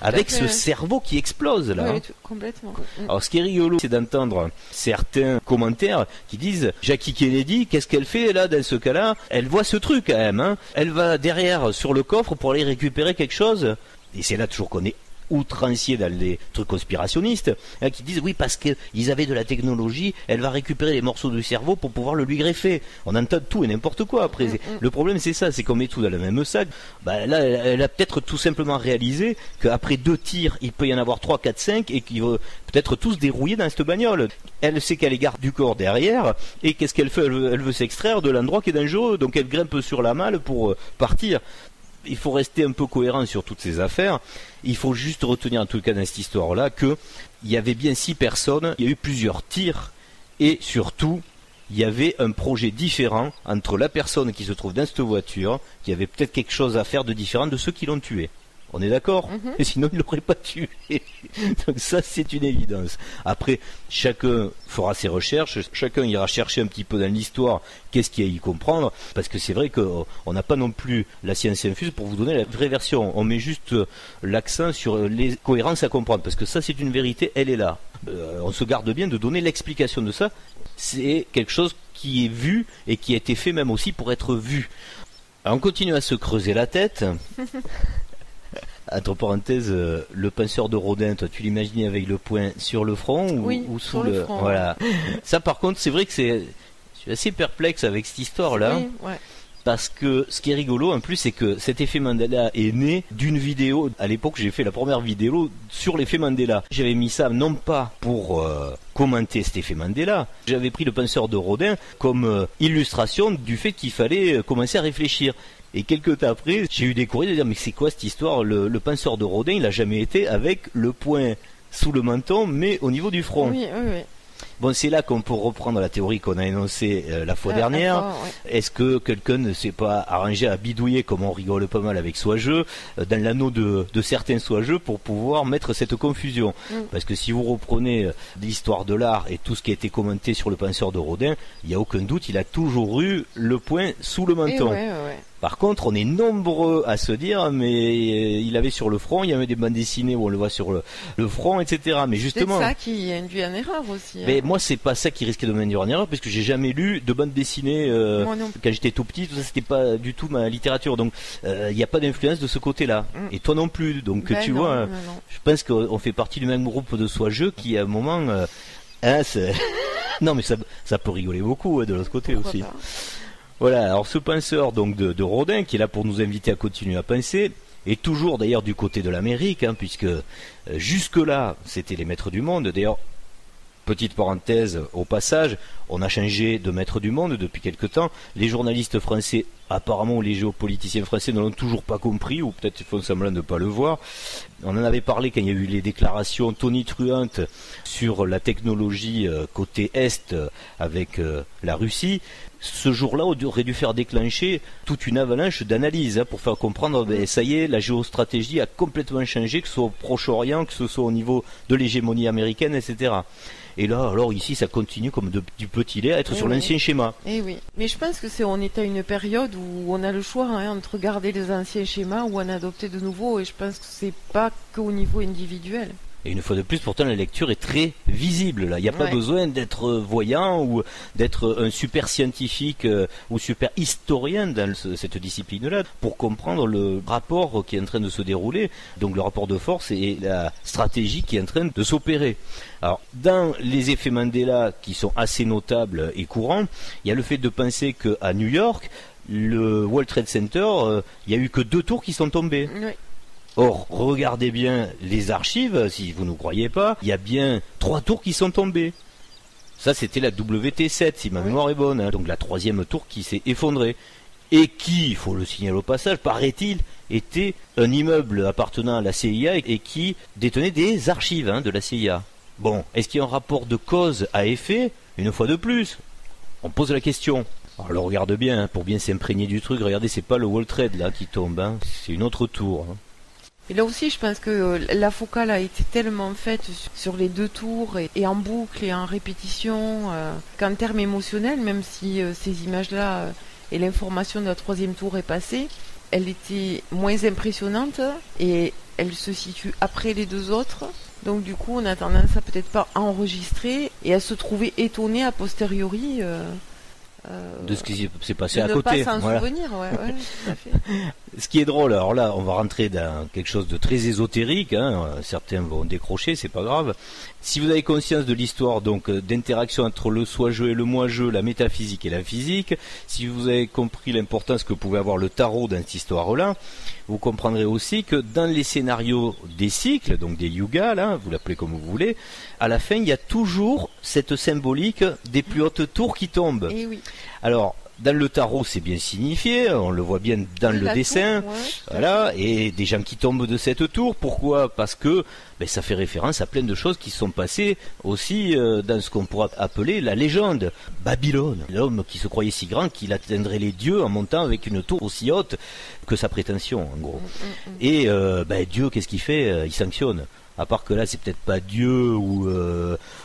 avec ce cerveau qui explose, là. Oui, complètement. Alors ce qui est rigolo, c'est d'entendre certains commentaires qui disent « Jackie Kennedy, qu'est-ce qu'elle fait là, dans ce cas-là ? Elle voit ce truc, quand même, hein. Elle va derrière, sur le coffre, pour aller récupérer quelque chose. » Et c'est là toujours qu'on est outrancier dans les trucs conspirationnistes, hein, qui disent oui parce qu'ils avaient de la technologie, elle va récupérer les morceaux du cerveau pour pouvoir le lui greffer. On entend tout et n'importe quoi après. Le problème c'est ça, c'est qu'on met tout dans le même sac. Bah, là, elle a peut-être tout simplement réalisé qu'après 2 tirs, il peut y en avoir 3, 4, 5 et qu'ils vont peut-être tous dérouiller dans cette bagnole. Elle sait qu'elle est garde du corps derrière et qu'est-ce qu'elle fait ? Elle veut s'extraire de l'endroit qui est dangereux, donc elle grimpe sur la malle pour partir. Il faut rester un peu cohérent sur toutes ces affaires. Il faut juste retenir en tout cas dans cette histoire-là qu'il y avait bien 6 personnes, il y a eu plusieurs tirs et surtout il y avait un projet différent entre la personne qui se trouve dans cette voiture, qui avait peut-être quelque chose à faire de différent de ceux qui l'ont tué. On est d'accord ? Et sinon, il ne l'aurait pas tué. Donc ça, c'est une évidence. Après, chacun fera ses recherches, chacun ira chercher un petit peu dans l'histoire qu'est-ce qu'il y a à y comprendre, parce que c'est vrai qu'on n'a pas non plus la science infuse pour vous donner la vraie version. On met juste l'accent sur les cohérences à comprendre, parce que ça, c'est une vérité, elle est là. On se garde bien de donner l'explication de ça. C'est quelque chose qui est vu et qui a été fait même aussi pour être vu. Alors, on continue à se creuser la tête. Entre parenthèses, le penseur de Rodin, toi, tu l'imaginais avec le poing sur le front ou sous le front. Voilà. Ça, par contre, c'est vrai que je suis assez perplexe avec cette histoire-là. Oui, ouais. Parce que ce qui est rigolo, en plus, c'est que cet effet Mandela est né d'une vidéo. À l'époque, j'ai fait la première vidéo sur l'effet Mandela. J'avais mis ça non pas pour commenter cet effet Mandela. J'avais pris le penseur de Rodin comme illustration du fait qu'il fallait commencer à réfléchir. Et quelques temps après, j'ai eu des courriers de dire mais c'est quoi cette histoire ? Le penseur de Rodin, il n'a jamais été avec le poing sous le menton, mais au niveau du front. Oui. Bon, c'est là qu'on peut reprendre la théorie qu'on a énoncée la fois dernière. Est-ce que quelqu'un ne s'est pas arrangé à bidouiller, comme on rigole pas mal avec Soijeux, dans l'anneau de certains Soijeux pour pouvoir mettre cette confusion ? Parce que si vous reprenez l'histoire de l'art et tout ce qui a été commenté sur le penseur de Rodin, il n'y a aucun doute, il a toujours eu le poing sous le menton. Par contre, on est nombreux à se dire, mais il avait sur le front, il y avait des bandes dessinées où on le voit sur le front, etc. Mais justement, c'est ça qui induit en erreur aussi. Mais moi, c'est pas ça qui risquait de m'induire en erreur, parce que j'ai jamais lu de bandes dessinées quand j'étais tout petit. Tout ça, c'était pas du tout ma littérature. Donc, il n'y a pas d'influence de ce côté-là. Et toi non plus. Donc, tu vois, je pense qu'on fait partie du même groupe de Soijeux qui, à un moment, non, mais ça peut rigoler beaucoup de l'autre côté. Pourquoi aussi. Pas. Voilà, alors ce penseur donc de Rodin, qui est là pour nous inviter à continuer à penser, est toujours d'ailleurs du côté de l'Amérique, hein, puisque jusque-là, c'était les maîtres du monde. D'ailleurs, petite parenthèse au passage, on a changé de maître du monde depuis quelque temps. Les journalistes français, apparemment, ou les géopoliticiens français ne l'ont toujours pas compris, ou peut-être ils font semblant de ne pas le voir. On en avait parlé quand il y a eu les déclarations tonitruantes sur la technologie côté Est avec la Russie. Ce jour-là, on aurait dû faire déclencher toute une avalanche d'analyses pour faire comprendre, ça y est, la géostratégie a complètement changé, que ce soit au Proche-Orient, que ce soit au niveau de l'hégémonie américaine, etc. Et là, alors ici, ça continue comme du petit lait à être sur l'ancien schéma. Et oui, mais je pense que on est à une période où on a le choix entre garder les anciens schémas ou en adopter de nouveaux, et je pense que c'est pas qu'au niveau individuel. Et une fois de plus, pourtant, la lecture est très visible. Là, il n'y a pas besoin d'être voyant ou d'être un super scientifique ou super historien dans cette discipline-là pour comprendre le rapport qui est en train de se dérouler, donc le rapport de force et la stratégie qui est en train de s'opérer. Alors, dans les effets Mandela qui sont assez notables et courants, il y a le fait de penser qu'à New York, le World Trade Center, il n'y a eu que 2 tours qui sont tombées. Oui. Or, regardez bien les archives, si vous ne croyez pas, il y a bien 3 tours qui sont tombées. Ça, c'était la WT7, si ma mémoire est bonne, hein. Donc la 3e tour qui s'est effondrée. Et qui, il faut le signaler au passage, paraît-il, était un immeuble appartenant à la CIA et qui détenait des archives de la CIA. Bon, est-ce qu'il y a un rapport de cause à effet ? Une fois de plus, on pose la question. Alors, on le regarde bien, hein, pour bien s'imprégner du truc. Regardez, c'est pas le World Trade là qui tombe, hein, c'est une autre tour. Hein. Et là aussi, je pense que la focale a été tellement faite sur les 2 tours et en boucle et en répétition qu'en termes émotionnels, même si ces images-là et l'information de la 3e tour est passée, elle était moins impressionnante et elle se situe après les 2 autres. Donc du coup, on a tendance à peut-être pas enregistrer et à se trouver étonné a posteriori de ce qui s'est passé à ne côté. Pas s'en voilà. souvenir, ouais, tout à fait. Ce qui est drôle, alors là, on va rentrer dans quelque chose de très ésotérique, hein, certains vont décrocher, c'est pas grave. Si vous avez conscience de l'histoire donc d'interaction entre le soi-jeu et le moi-jeu, la métaphysique et la physique, si vous avez compris l'importance que pouvait avoir le tarot dans cette histoire-là, vous comprendrez aussi que dans les scénarios des cycles, donc des yugas, là, vous l'appelez comme vous voulez, à la fin, il y a toujours cette symbolique des plus hautes tours qui tombent. Et oui. Alors, dans le tarot, c'est bien signifié, on le voit bien dans le dessin, tour, ouais, voilà, et des gens qui tombent de cette tour, pourquoi ? Parce que ça fait référence à plein de choses qui sont passées aussi dans ce qu'on pourrait appeler la légende. Babylone, l'homme qui se croyait si grand qu'il atteindrait les dieux en montant avec une tour aussi haute que sa prétention, en gros. Et Dieu, qu'est-ce qu'il fait ? Il sanctionne. À part que là, c'est peut-être pas Dieu ou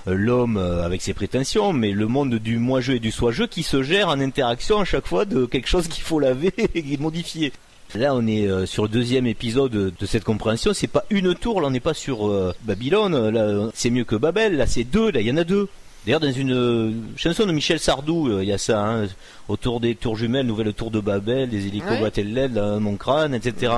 l'homme avec ses prétentions, mais le monde du moi-jeu et du soi-jeu qui se gère en interaction à chaque fois de quelque chose qu'il faut laver et modifier. Là, on est sur le 2e épisode de cette compréhension. C'est pas une tour, là, on n'est pas sur Babylone. Là, c'est mieux que Babel. Là, c'est 2. Là, il y en a 2. D'ailleurs, dans une chanson de Michel Sardou, il y a ça, hein, autour des tours jumelles, nouvelle tour de Babel, des hélicos battaient l'aile dans mon crâne, etc.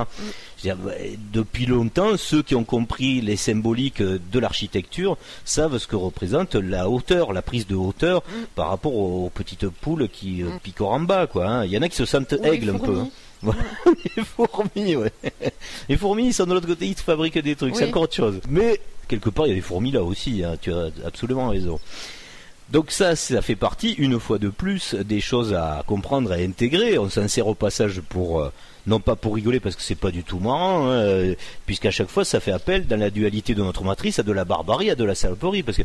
Depuis longtemps, ceux qui ont compris les symboliques de l'architecture savent ce que représente la hauteur, la prise de hauteur par rapport aux petites poules qui picorent en bas, quoi. Hein. Il y en a qui se sentent aigles un peu. Hein. Les fourmis, ouais. Les fourmis, ils sont de l'autre côté, ils te fabriquent des trucs, c'est encore autre chose. Mais quelque part, il y a des fourmis là aussi, hein, tu as absolument raison. Donc ça fait partie, une fois de plus, des choses à comprendre, à intégrer. On s'en sert au passage pour, non pas pour rigoler parce que c'est pas du tout marrant, hein, puisqu'à chaque fois ça fait appel dans la dualité de notre matrice à de la barbarie, à de la saloperie, parce que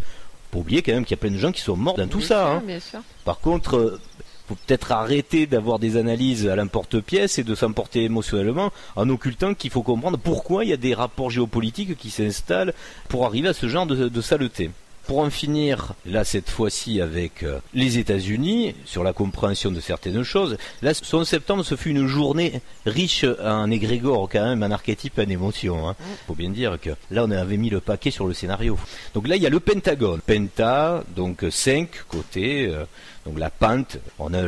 faut oublier quand même qu'il y a plein de gens qui sont morts dans tout ça. Hein. Bien sûr. Par contre, faut peut-être arrêter d'avoir des analyses à l'emporte-pièce et de s'emporter émotionnellement en occultant qu'il faut comprendre pourquoi il y a des rapports géopolitiques qui s'installent pour arriver à ce genre de saleté. Pour en finir, là cette fois-ci avec les États-Unis, sur la compréhension de certaines choses, là ce 11 septembre ce fut une journée riche en égrégore quand même, en archétype, en émotion. Hein. Faut bien dire que là on avait mis le paquet sur le scénario. Donc là il y a le pentagone. Penta, donc 5 côtés, donc la pente. On a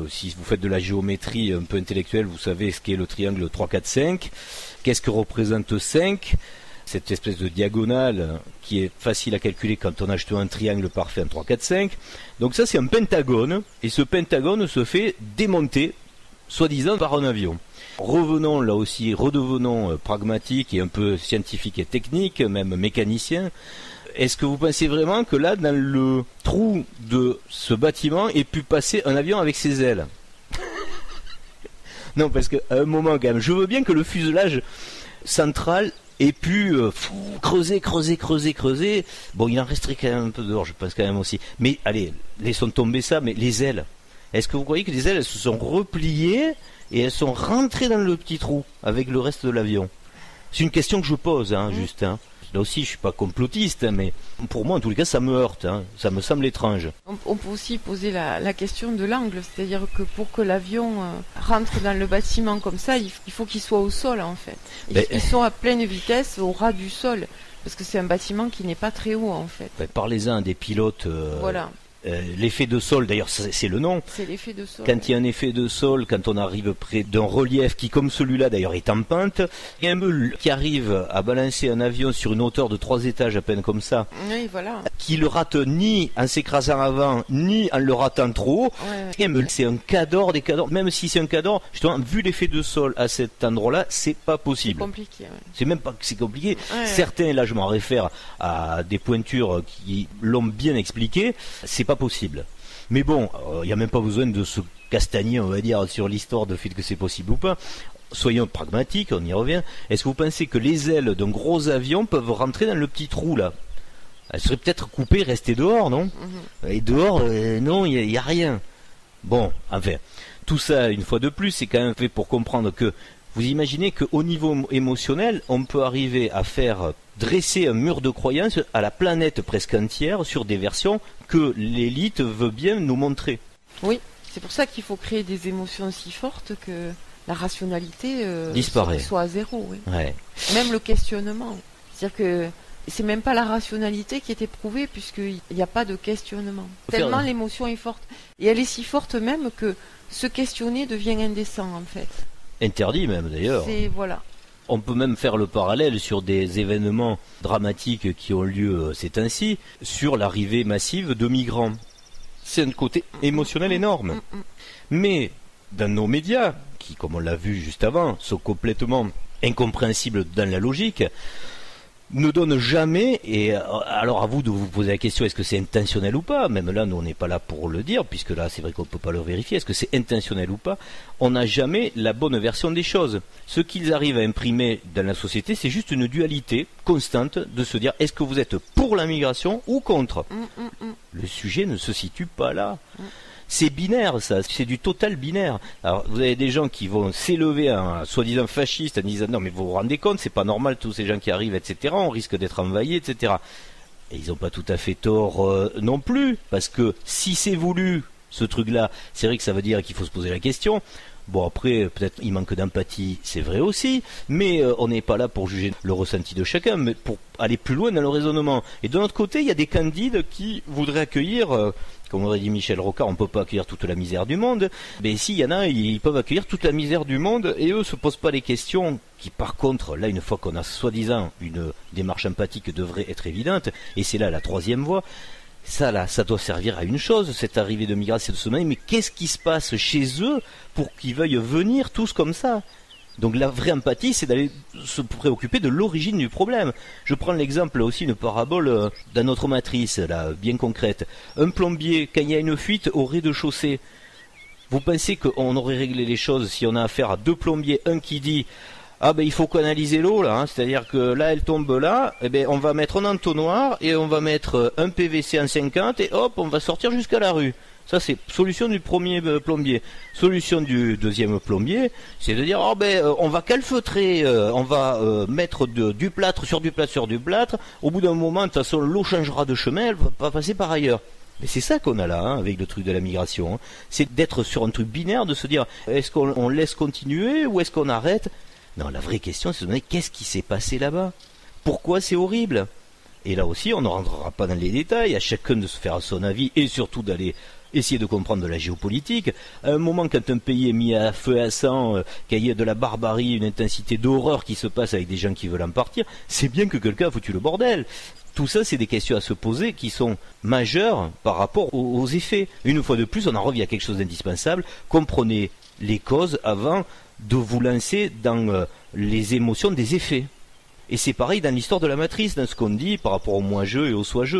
si vous faites de la géométrie un peu intellectuelle, vous savez ce qu'est le triangle 3, 4, 5. Qu'est-ce que représente 5 ? Cette espèce de diagonale qui est facile à calculer quand on achète un triangle parfait en 3, 4, 5. Donc ça c'est un pentagone, et ce pentagone se fait démonter, soi-disant par un avion. Revenons là aussi, redevenons pragmatiques et un peu scientifiques et techniques, même mécaniciens. Est-ce que vous pensez vraiment que là, dans le trou de ce bâtiment, ait pu passer un avion avec ses ailes ? Non, parce qu'à un moment quand même, je veux bien que le fuselage central et puis creuser. Bon, il en resterait quand même un peu dehors, je pense quand même aussi. Mais allez, laissons tomber ça, mais les ailes. Est-ce que vous croyez que les ailes, elles se sont repliées et elles sont rentrées dans le petit trou avec le reste de l'avion ? C'est une question que je pose, hein, juste. Hein. Là aussi, je suis pas complotiste, hein, mais pour moi, en tous les cas, ça me heurte. Hein. Ça me semble étrange. On peut aussi poser la question de l'angle, c'est-à-dire que pour que l'avion rentre dans le bâtiment comme ça, il faut qu'il soit au sol, en fait. Ils sont à pleine vitesse, au ras du sol, parce que c'est un bâtiment qui n'est pas très haut, en fait. Parlez-en des pilotes. Voilà. L'effet de sol, d'ailleurs c'est le nom. C'est l'effet de sol. Quand il y a un effet de sol, quand on arrive près d'un relief qui, comme celui-là d'ailleurs, est en pente, il y a un meule qui arrive à balancer un avion sur une hauteur de 3 étages à peine comme ça, oui, voilà. qui le rate ni en s'écrasant avant, ni en le ratant trop haut. Ouais. C'est un cador des cadors. Même si c'est un cador, justement, vu l'effet de sol à cet endroit-là, c'est pas possible. C'est compliqué. Ouais. C'est même pas que c'est compliqué. Ouais, certains, là je m'en réfère à des pointures qui l'ont bien expliqué, c'est pas possible. Mais bon, il n'y a même pas besoin de se castagner, on va dire, sur l'histoire de fait que c'est possible ou pas. Soyons pragmatiques, on y revient. Est-ce que vous pensez que les ailes d'un gros avion peuvent rentrer dans le petit trou là ? Elles seraient peut-être coupées, rester dehors, non ? Et dehors, non, il n'y a rien. Bon, enfin, tout ça, une fois de plus, c'est quand même fait pour comprendre que vous imaginez qu'au niveau émotionnel, on peut arriver à faire dresser un mur de croyance à la planète presque entière sur des versions que l'élite veut bien nous montrer. Oui, c'est pour ça qu'il faut créer des émotions si fortes que la rationalité disparaît. Soit à zéro. Oui. Ouais. Même le questionnement. C'est-à-dire que c'est même pas la rationalité qui est éprouvée puisqu'il n'y a pas de questionnement. Tellement l'émotion est forte. Et elle est si forte même que se questionner devient indécent en fait. Interdit même d'ailleurs. Voilà. On peut même faire le parallèle sur des événements dramatiques qui ont lieu ces temps-ci, sur l'arrivée massive de migrants. C'est un côté émotionnel énorme. Mais dans nos médias, qui, comme on l'a vu juste avant, sont complètement incompréhensibles dans la logique, ne donne jamais, et alors à vous de vous poser la question, est-ce que c'est intentionnel ou pas? Même là, nous on n'est pas là pour le dire, puisque là c'est vrai qu'on ne peut pas le vérifier, est-ce que c'est intentionnel ou pas? On n'a jamais la bonne version des choses. Ce qu'ils arrivent à imprimer dans la société, c'est juste une dualité constante de se dire, est-ce que vous êtes pour la migration ou contre? Le sujet ne se situe pas là. C'est binaire, ça, c'est du total binaire. Alors, vous avez des gens qui vont s'élever à un soi-disant fasciste en disant non mais vous vous rendez compte, c'est pas normal tous ces gens qui arrivent, etc. On risque d'être envahis, etc. Et ils n'ont pas tout à fait tort non plus, parce que si c'est voulu, ce truc-là, c'est vrai que ça veut dire qu'il faut se poser la question. Bon après, peut-être il manque d'empathie, c'est vrai aussi, mais on n'est pas là pour juger le ressenti de chacun, mais pour aller plus loin dans le raisonnement. Et de notre côté, il y a des candides qui voudraient accueillir, comme aurait dit Michel Rocard, on ne peut pas accueillir toute la misère du monde, mais s'il y en a, ils peuvent accueillir toute la misère du monde, et eux se posent pas les questions qui par contre, là une fois qu'on a soi-disant une démarche empathique devrait être évidente, et c'est là la troisième voie. Ça là, ça doit servir à une chose, cette arrivée de migrants, c'est de se demander mais qu'est-ce qui se passe chez eux pour qu'ils veuillent venir tous comme ça? Donc la vraie empathie, c'est d'aller se préoccuper de l'origine du problème. Je prends l'exemple aussi, une parabole dans notre matrice, là, bien concrète. Un plombier, quand il y a une fuite au rez-de-chaussée, vous pensez qu'on aurait réglé les choses si on a affaire à deux plombiers, un qui dit ah ben il faut canaliser l'eau là, hein, c'est-à-dire que là elle tombe là, et ben on va mettre un entonnoir et on va mettre un PVC en 50 et hop on va sortir jusqu'à la rue. Ça c'est solution du premier plombier. Solution du deuxième plombier, c'est de dire oh ben on va calfeutrer, on va mettre du plâtre sur du plâtre sur du plâtre. Au bout d'un moment de toute façon l'eau changera de chemin, elle va pas passer par ailleurs. Mais c'est ça qu'on a là, hein, avec le truc de la migration. Hein. C'est d'être sur un truc binaire, de se dire est-ce qu'on laisse continuer ou est-ce qu'on arrête? Non, la vraie question, c'est de se demander qu'est-ce qui s'est passé là-bas? Pourquoi c'est horrible? Et là aussi, on ne rentrera pas dans les détails, à chacun de se faire son avis, et surtout d'aller essayer de comprendre de la géopolitique. À un moment, quand un pays est mis à feu et à sang, qu'il y a de la barbarie, une intensité d'horreur qui se passe avec des gens qui veulent en partir, c'est bien que quelqu'un a foutu le bordel. Tout ça, c'est des questions à se poser qui sont majeures par rapport aux effets. Une fois de plus, on en revient à quelque chose d'indispensable. Comprenez les causes avant de vous lancer dans les émotions des effets. Et c'est pareil dans l'histoire de la matrice, dans ce qu'on dit par rapport au moi-je et au soi-je,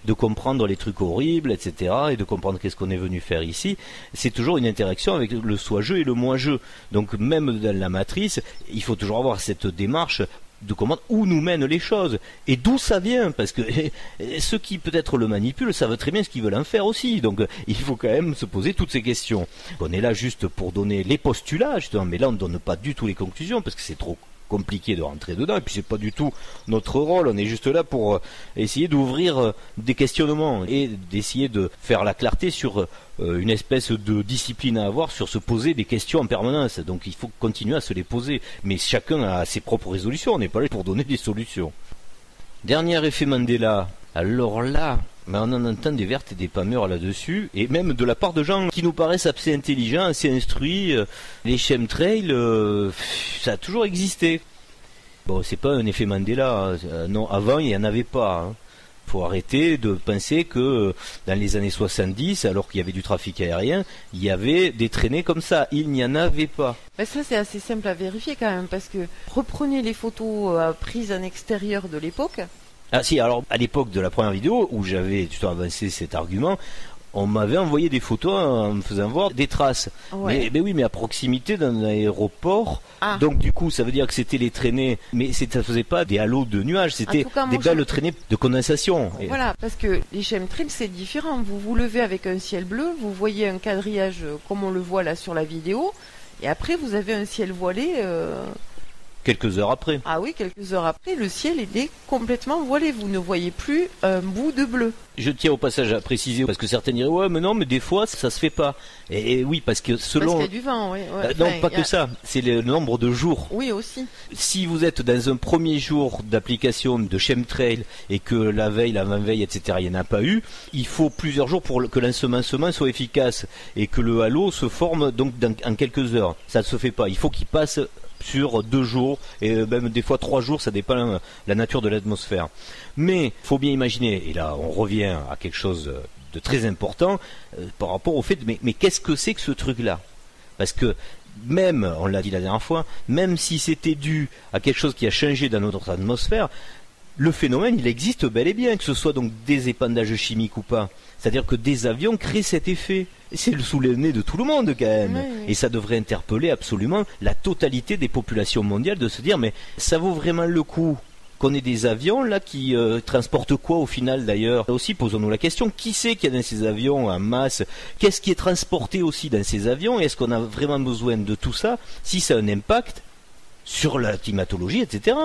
de comprendre les trucs horribles, etc., et de comprendre qu'est-ce qu'on est venu faire ici. C'est toujours une interaction avec le soi-je et le moi-je. Donc même dans la matrice, il faut toujours avoir cette démarche de comprendre où nous mènent les choses et d'où ça vient, parce que ceux qui peut-être le manipulent savent très bien ce qu'ils veulent en faire aussi, donc il faut quand même se poser toutes ces questions. On est là juste pour donner les postulats justement, mais là on ne donne pas du tout les conclusions parce que c'est trop compliqué de rentrer dedans et puis c'est pas du tout notre rôle. On est juste là pour essayer d'ouvrir des questionnements et d'essayer de faire la clarté sur une espèce de discipline à avoir sur se poser des questions en permanence. Donc il faut continuer à se les poser, mais chacun a ses propres résolutions, on n'est pas là pour donner des solutions. Dernier effet Mandela, alors là mais on en entend des vertes et des pas mûres là-dessus, et même de la part de gens qui nous paraissent assez intelligents, assez instruits. Les chemtrails, ça a toujours existé. Bon, c'est pas un effet Mandela, non, avant il n'y en avait pas. Hein. Faut arrêter de penser que dans les années 70, alors qu'il y avait du trafic aérien, il y avait des traînées comme ça. Il n'y en avait pas. Mais ça, c'est assez simple à vérifier quand même, parce que reprenez les photos prises en extérieur de l'époque. Ah si, alors à l'époque de la première vidéo, où j'avais tout avancé cet argument, on m'avait envoyé des photos en me faisant voir des traces. Ouais. Mais oui, mais à proximité d'un aéroport. Ah. Donc du coup, ça veut dire que c'était les traînées, mais ça faisait pas des halos de nuages, c'était En tout cas, des moi, belles traînées de condensation. Et Voilà, parce que les chemtrails, c'est différent. Vous vous levez avec un ciel bleu, vous voyez un quadrillage comme on le voit là sur la vidéo, et après vous avez un ciel voilé. quelques heures après. Ah oui, quelques heures après, le ciel il est complètement voilé. Vous ne voyez plus un bout de bleu. Je tiens au passage à préciser, parce que certains diraient, ouais, mais non, mais des fois, ça se fait pas. Et oui, parce que selon... Parce qu'il y a du vent, oui. Ouais. non, Enfin, pas que ça, c'est le nombre de jours. Oui, aussi. Si vous êtes dans un premier jour d'application de chemtrail et que la veille, l'avant-veille, etc., il n'y en a pas eu, il faut plusieurs jours pour que l'ensemencement soit efficace et que le halo se forme donc en quelques heures. Ça ne se fait pas. Il faut qu'il passe sur 2 jours et même des fois 3 jours, ça dépend de la nature de l'atmosphère. Mais faut bien imaginer, et là on revient à quelque chose de très important par rapport au fait, mais qu'est-ce que c'est que ce truc-là? Parce que même, on l'a dit la dernière fois, même si c'était dû à quelque chose qui a changé dans notre atmosphère, le phénomène, il existe bel et bien, que ce soit donc des épandages chimiques ou pas. C'est-à-dire que des avions créent cet effet. C'est sous le nez de tout le monde quand même. Oui, oui. Et ça devrait interpeller absolument la totalité des populations mondiales de se dire, mais ça vaut vraiment le coup qu'on ait des avions là qui transportent quoi au final d'ailleurs? Aussi posons-nous la question, qui c'est qu'il y a dans ces avions en masse? Qu'est-ce qui est transporté aussi dans ces avions? Est-ce qu'on a vraiment besoin de tout ça si ça a un impact sur la climatologie, etc.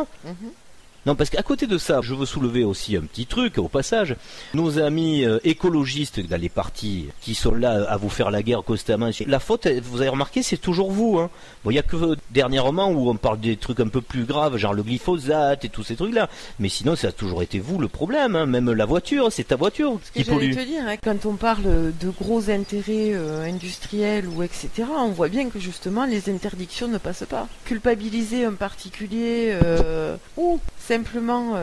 Non, parce qu'à côté de ça, je veux soulever aussi un petit truc au passage. Nos amis écologistes dans les partis qui sont là à vous faire la guerre constamment, la faute, vous avez remarqué, c'est toujours vous. Hein. Bon, il n'y a que dernièrement où on parle des trucs un peu plus graves, genre le glyphosate et tous ces trucs-là. Mais sinon, ça a toujours été vous le problème. Hein. Même la voiture, c'est ta voiture qui pollue. J'allais te dire, hein, quand on parle de gros intérêts industriels ou etc., on voit bien que justement les interdictions ne passent pas. Culpabiliser un particulier ou simplement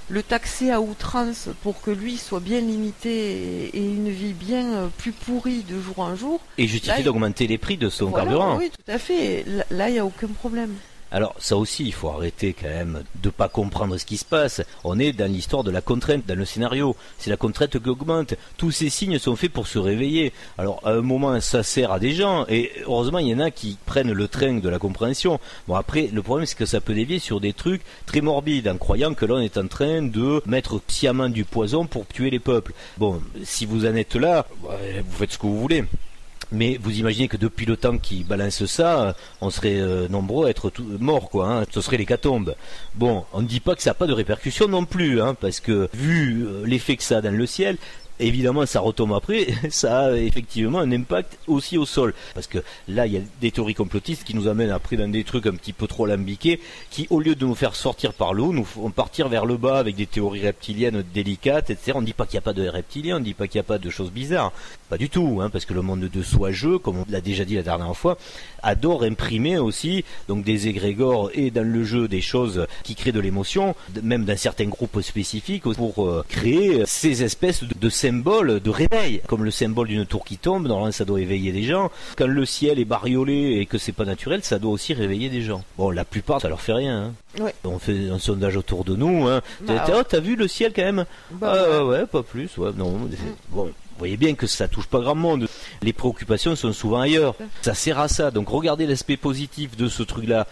le taxer à outrance pour que lui soit bien limité et une vie bien plus pourrie de jour en jour. Et justifier d'augmenter les prix de son carburant. Oui, tout à fait. Là, il n'y a aucun problème. Alors ça aussi, il faut arrêter quand même de pas comprendre ce qui se passe. On est dans l'histoire de la contrainte, dans le scénario. C'est la contrainte qui augmente. Tous ces signes sont faits pour se réveiller. Alors à un moment, ça sert à des gens. Et heureusement, il y en a qui prennent le train de la compréhension. Bon après, le problème c'est que ça peut dévier sur des trucs très morbides, en croyant que l'on est en train de mettre sciemment du poison pour tuer les peuples. Bon, si vous en êtes là, vous faites ce que vous voulez. Mais vous imaginez que depuis le temps qu'ils balancent ça, on serait nombreux à être morts, quoi. Hein. Ce serait l'hécatombe. Bon, on ne dit pas que ça n'a pas de répercussions non plus, hein, parce que vu l'effet que ça a dans le ciel, évidemment, ça retombe après, ça a effectivement un impact aussi au sol. Parce que là, il y a des théories complotistes qui nous amènent après dans des trucs un petit peu trop alambiqués, qui, au lieu de nous faire sortir par le haut, nous font partir vers le bas avec des théories reptiliennes délicates, etc. On ne dit pas qu'il n'y a pas de reptiliens, on ne dit pas qu'il n'y a pas de choses bizarres. Pas du tout, hein, parce que le monde de soi-jeu, comme on l'a déjà dit la dernière fois, adore imprimer aussi donc des égrégores et dans le jeu des choses qui créent de l'émotion, même dans certains groupes spécifiques, pour créer ces espèces de symbole de réveil, comme le symbole d'une tour qui tombe. Normalement ça doit éveiller des gens. Quand le ciel est bariolé et que c'est pas naturel, ça doit aussi réveiller des gens. Bon, la plupart ça leur fait rien, hein. Ouais. On fait un sondage autour de nous, hein. T'as vu le ciel quand même? Ouais, pas plus, ouais, non. Bon, vous voyez bien que ça touche pas grand monde. Les préoccupations sont souvent ailleurs. Ça sert à ça. Donc regardez l'aspect positif de ce truc-là,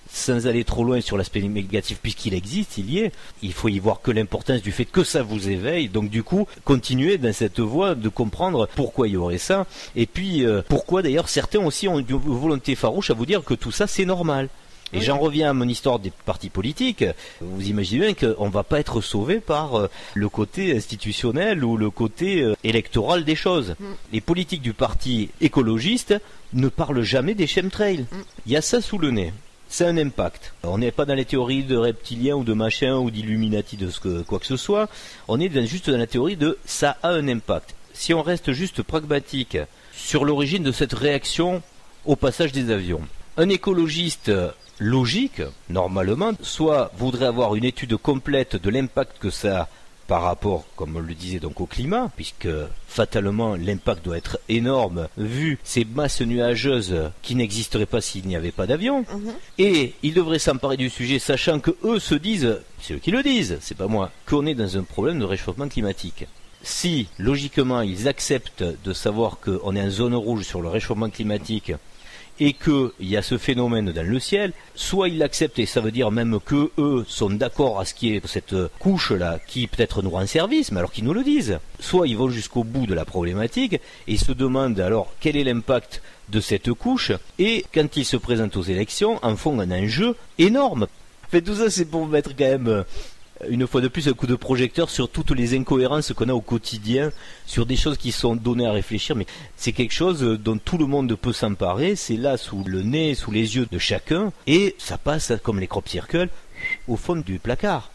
sans aller trop loin sur l'aspect négatif, puisqu'il existe, il y est. Il faut y voir que l'importance du fait que ça vous éveille. Donc du coup, continuez dans cette voie de comprendre pourquoi il y aurait ça. Et puis, pourquoi d'ailleurs certains aussi ont une volonté farouche à vous dire que tout ça c'est normal. Et j'en reviens à mon histoire des partis politiques. Vous imaginez bien qu'on ne va pas être sauvé par le côté institutionnel ou le côté électoral des choses. Les politiques du parti écologiste ne parlent jamais des chemtrails. Il y a ça sous le nez. C'est un impact. On n'est pas dans les théories de reptiliens ou de machin ou d'illuminati de quoi que ce soit. On est juste dans la théorie de ça a un impact. Si on reste juste pragmatique sur l'origine de cette réaction au passage des avions. Un écologiste logique, normalement, soit voudrait avoir une étude complète de l'impact que ça a par rapport, comme on le disait, donc au climat, puisque fatalement l'impact doit être énorme vu ces masses nuageuses qui n'existeraient pas s'il n'y avait pas d'avion. Et il devrait s'emparer du sujet, sachant que eux se disent, c'est eux qui le disent, c'est pas moi, qu'on est dans un problème de réchauffement climatique. si, logiquement, ils acceptent de savoir qu'on est en zone rouge sur le réchauffement climatique et qu'il y a ce phénomène dans le ciel, soit ils l'acceptent et ça veut dire même que eux sont d'accord à ce qu'il y ait cette couche-là qui peut-être nous rend service, mais alors qu'ils nous le disent. Soit ils vont jusqu'au bout de la problématique et se demandent alors quel est l'impact de cette couche et quand ils se présentent aux élections en font un enjeu énorme. En fait, tout ça c'est pour mettre quand même une fois de plus un coup de projecteur sur toutes les incohérences qu'on a au quotidien, sur des choses qui sont données à réfléchir, mais c'est quelque chose dont tout le monde peut s'emparer, c'est là sous le nez, sous les yeux de chacun, et ça passe comme les crop circles au fond du placard.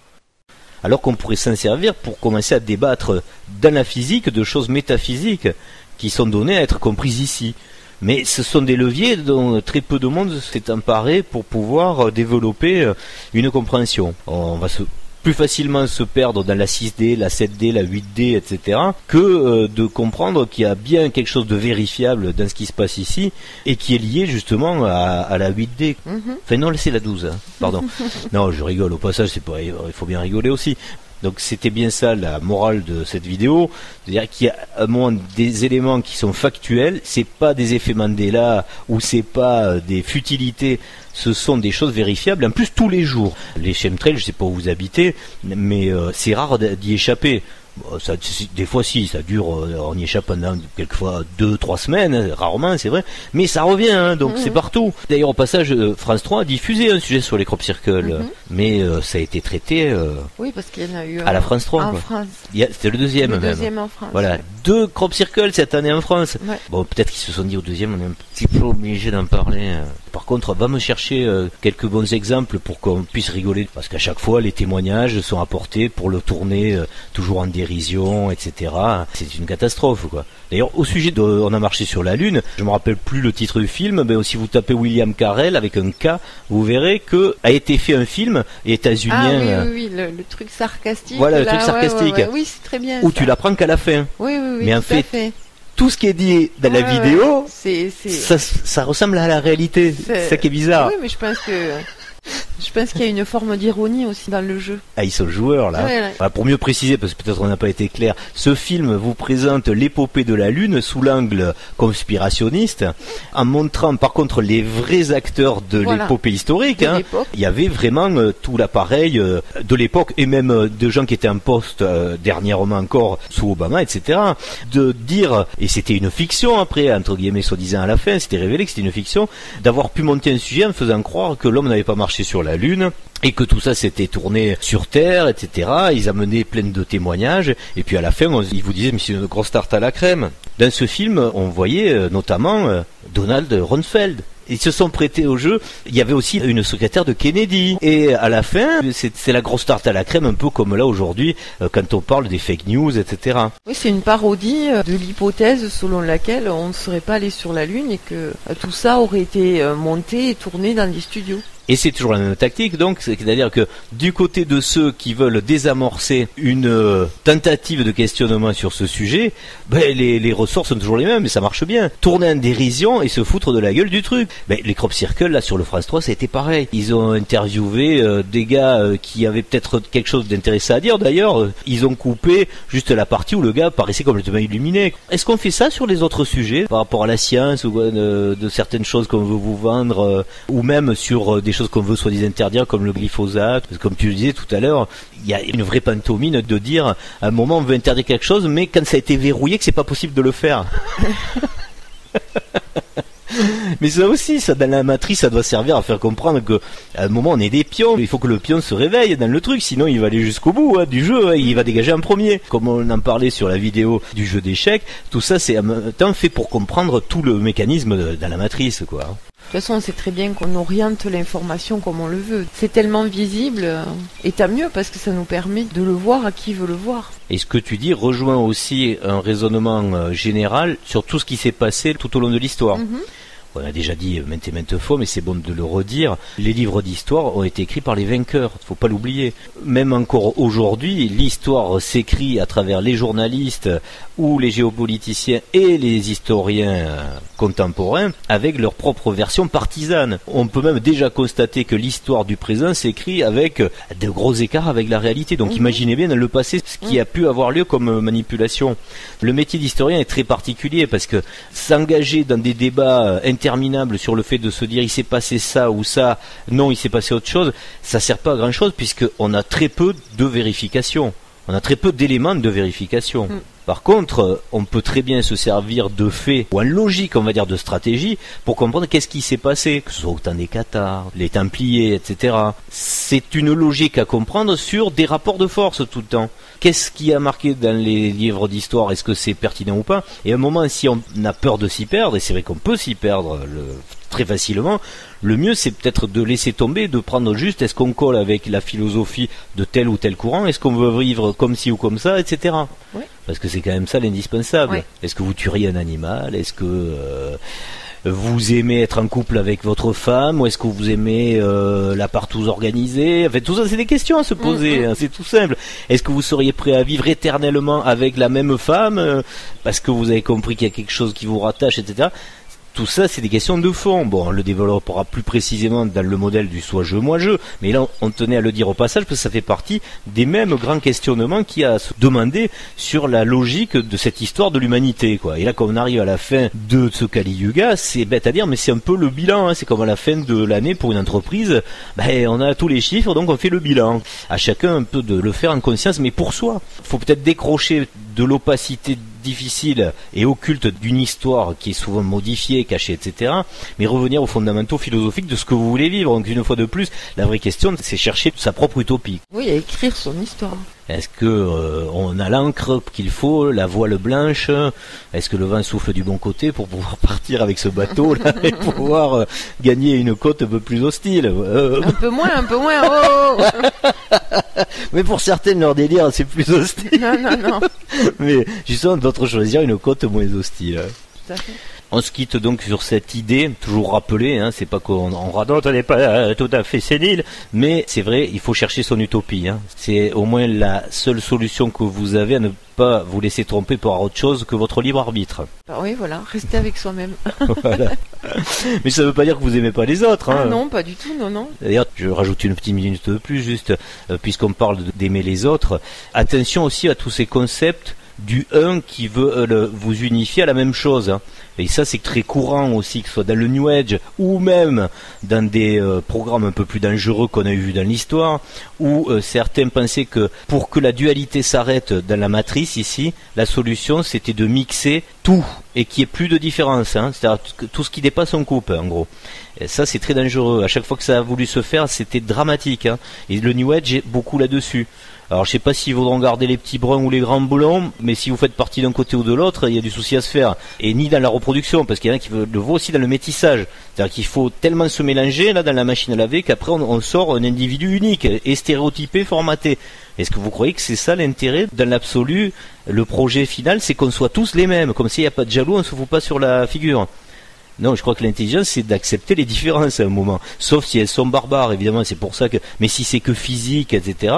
Alors qu'on pourrait s'en servir pour commencer à débattre dans la physique de choses métaphysiques qui sont données à être comprises ici. Mais ce sont des leviers dont très peu de monde s'est emparé pour pouvoir développer une compréhension. On va plus facilement se perdre dans la 6D, la 7D, la 8D, etc., que de comprendre qu'il y a bien quelque chose de vérifiable dans ce qui se passe ici, et qui est lié justement à la 8D. Enfin non, c'est la 12, hein. Pardon. Non, je rigole, au passage, c'est pas, il faut bien rigoler aussi. Donc c'était bien ça la morale de cette vidéo, c'est-à-dire qu'il y a à un moment des éléments qui sont factuels, c'est pas des effets Mandela ou c'est pas des futilités, ce sont des choses vérifiables, en plus tous les jours. Les chemtrails, je sais pas où vous habitez, mais c'est rare d'y échapper. Ça, des fois si, ça dure, on y échappe pendant quelquefois 2-3 semaines, rarement c'est vrai, mais ça revient, hein, donc c'est partout. D'ailleurs au passage, France 3 a diffusé un sujet sur les crop circles, mais ça a été traité oui, parce qu'il y en a eu à la France 3. En France. C'était le deuxième même. Le deuxième en France. Voilà, 2 crop circles cette année en France. Ouais. Bon, peut-être qu'ils se sont dit au deuxième, on est un petit peu obligé d'en parler. Par contre, va me chercher quelques bons exemples pour qu'on puisse rigoler, parce qu'à chaque fois les témoignages sont apportés pour le tourner toujours en dérision, etc. C'est une catastrophe, quoi. D'ailleurs, au sujet de On a marché sur la Lune, je me rappelle plus le titre du film, mais si vous tapez William Carell avec un K, vous verrez que a été fait un film états-unien. Ah oui, le truc sarcastique. Voilà, le truc sarcastique. Ouais. Oui, c'est très bien. Où ça. tu l'apprends qu'à la fin. Oui, mais en fait, tout ce qui est dit dans la vidéo, ça ressemble à la réalité. C'est ça qui est bizarre. Oui, mais je pense qu'il y a une forme d'ironie aussi dans le jeu. Ah, ils sont joueurs là. Ouais. Voilà, pour mieux préciser, parce que peut-être on n'a pas été clair, ce film vous présente l'épopée de la Lune sous l'angle conspirationniste, en montrant par contre les vrais acteurs de l'épopée historique. Hein. Il y avait vraiment tout l'appareil de l'époque, et même de gens qui étaient en poste dernièrement encore sous Obama, etc. De dire, et c'était une fiction après, entre guillemets soi-disant à la fin, c'était révélé que c'était une fiction, d'avoir pu monter un sujet en faisant croire que l'homme n'avait pas marché sur la Lune et que tout ça s'était tourné sur Terre, etc. Ils amenaient plein de témoignages et puis à la fin ils vous disaient mais c'est une grosse tarte à la crème. Dans ce film on voyait notamment Donald Rumsfeld. Ils se sont prêtés au jeu. Il y avait aussi une secrétaire de Kennedy. Et à la fin, c'est la grosse tarte à la crème, un peu comme là aujourd'hui, quand on parle des fake news, etc. Oui, c'est une parodie de l'hypothèse selon laquelle on ne serait pas allé sur la Lune et que tout ça aurait été monté et tourné dans des studios. Et c'est toujours la même tactique, donc, c'est-à-dire que du côté de ceux qui veulent désamorcer une tentative de questionnement sur ce sujet, les ressorts sont toujours les mêmes, mais ça marche bien. Tourner en dérision et se foutre de la gueule du truc. Les crop circles, là, sur le France 3, ça a été pareil. Ils ont interviewé des gars qui avaient peut-être quelque chose d'intéressant à dire. D'ailleurs, ils ont coupé juste la partie où le gars paraissait complètement illuminé. Est-ce qu'on fait ça sur les autres sujets, par rapport à la science ou de certaines choses qu'on veut vous vendre, ou même sur des choses qu'on veut soi-disant interdire comme le glyphosate, parce que comme tu le disais tout à l'heure, il y a une vraie pantomime de dire à un moment on veut interdire quelque chose mais quand ça a été verrouillé que c'est pas possible de le faire. Mais ça aussi, ça dans la matrice, ça doit servir à faire comprendre que à un moment on est des pions. Il faut que le pion se réveille dans le truc, sinon il va aller jusqu'au bout du jeu. Il va dégager en premier. Comme on en parlait sur la vidéo du jeu d'échecs, tout ça c'est en même temps fait pour comprendre tout le mécanisme dans la matrice, quoi. De toute façon, on sait très bien qu'on oriente l'information comme on le veut. C'est tellement visible, et tant mieux parce que ça nous permet de le voir à qui veut le voir. Et ce que tu dis rejoint aussi un raisonnement général sur tout ce qui s'est passé tout au long de l'histoire. On a déjà dit maintes et maintes fois, mais c'est bon de le redire. Les livres d'histoire ont été écrits par les vainqueurs. Faut pas l'oublier. Même encore aujourd'hui, l'histoire s'écrit à travers les journalistes ou les géopoliticiens et les historiens contemporains avec leur propre version partisane. On peut même déjà constater que l'histoire du présent s'écrit avec de gros écarts avec la réalité. Donc imaginez bien dans le passé ce qui a pu avoir lieu comme manipulation. Le métier d'historien est très particulier parce que s'engager dans des débats interminable sur le fait de se dire il s'est passé ça ou ça, non il s'est passé autre chose, ça sert pas à grand chose puisqu'on a très peu de vérification, on a très peu d'éléments de vérification. Par contre, on peut très bien se servir de faits ou en logique, on va dire, de stratégie pour comprendre qu'est-ce qui s'est passé, que ce soit au temps des Cathares, les Templiers, etc. C'est une logique à comprendre sur des rapports de force tout le temps. Qu'est-ce qui a marqué dans les livres d'histoire? Est-ce que c'est pertinent ou pas? Et à un moment, si on a peur de s'y perdre, et c'est vrai qu'on peut s'y perdre très facilement, le mieux c'est peut-être de laisser tomber, de prendre juste est-ce qu'on colle avec la philosophie de tel ou tel courant, est-ce qu'on veut vivre comme ci ou comme ça, etc. Oui. Parce que c'est quand même ça l'indispensable. Oui. Est-ce que vous tueriez un animal? Est-ce que vous aimez être en couple avec votre femme? Ou est-ce que vous aimez la partouze organisée? En fait, tout ça, c'est des questions à se poser. Hein, c'est tout simple. Est-ce que vous seriez prêt à vivre éternellement avec la même femme parce que vous avez compris qu'il y a quelque chose qui vous rattache, etc. Tout ça, c'est des questions de fond. Bon, on le développera plus précisément dans le modèle du soi-je, moi-je, mais là, on tenait à le dire au passage parce que ça fait partie des mêmes grands questionnements qu'il y a à se demander sur la logique de cette histoire de l'humanité, quoi. Et là, quand on arrive à la fin de ce Kali Yuga, c'est bête à dire, mais c'est un peu le bilan, hein. C'est comme à la fin de l'année pour une entreprise, on a tous les chiffres, donc on fait le bilan. À chacun un peu de le faire en conscience, mais pour soi. Faut peut-être décrocher de l'opacité difficile et occulte d'une histoire qui est souvent modifiée, cachée, etc. Mais revenir aux fondamentaux philosophiques de ce que vous voulez vivre. Donc une fois de plus, la vraie question, c'est chercher sa propre utopie. Oui, à écrire son histoire. Est-ce que on a l'encre qu'il faut, la voile blanche? Est-ce que le vent souffle du bon côté pour pouvoir partir avec ce bateau-là et pouvoir gagner une côte un peu plus hostile? Un peu moins, oh. Mais pour certaines, leur délire, c'est plus hostile. Non. Mais justement, d'autres choisir une côte moins hostile. Tout à fait. On se quitte donc sur cette idée, toujours rappelée, hein, c'est pas qu'on radote, on n'est pas tout à fait sénile, mais c'est vrai, il faut chercher son utopie. Hein. C'est au moins la seule solution que vous avez à ne pas vous laisser tromper par autre chose que votre libre arbitre. Oui, voilà, restez avec soi-même. Voilà. Mais ça ne veut pas dire que vous aimez pas les autres. Hein. Ah non, pas du tout, non. D'ailleurs, je rajoute une petite minute de plus, juste, puisqu'on parle d'aimer les autres. Attention aussi à tous ces concepts du un qui veut vous unifier à la même chose. Hein. Et ça, c'est très courant aussi, que ce soit dans le New Age ou même dans des programmes un peu plus dangereux qu'on a eu dans l'histoire, où certains pensaient que pour que la dualité s'arrête dans la matrice ici, la solution c'était de mixer tout et qu'il n'y ait plus de différence. Hein. C'est-à-dire que tout ce qui dépasse on coupe, en gros. Et ça, c'est très dangereux. À chaque fois que ça a voulu se faire, c'était dramatique. Hein. Et le New Age est beaucoup là-dessus. Alors je sais pas s'ils voudront garder les petits bruns ou les grands blonds, mais si vous faites partie d'un côté ou de l'autre, il y a du souci à se faire. Et ni dans la reproduction, parce qu'il y en a qui le voient aussi dans le métissage. C'est-à-dire qu'il faut tellement se mélanger là dans la machine à laver qu'après on sort un individu unique et stéréotypé, formaté. Est-ce que vous croyez que c'est ça l'intérêt? Dans l'absolu, le projet final, c'est qu'on soit tous les mêmes. Comme s'il n'y a pas de jaloux, on ne se fout pas sur la figure. Non, je crois que l'intelligence, c'est d'accepter les différences à un moment. Sauf si elles sont barbares, évidemment, c'est pour ça que... Mais si c'est que physique, etc.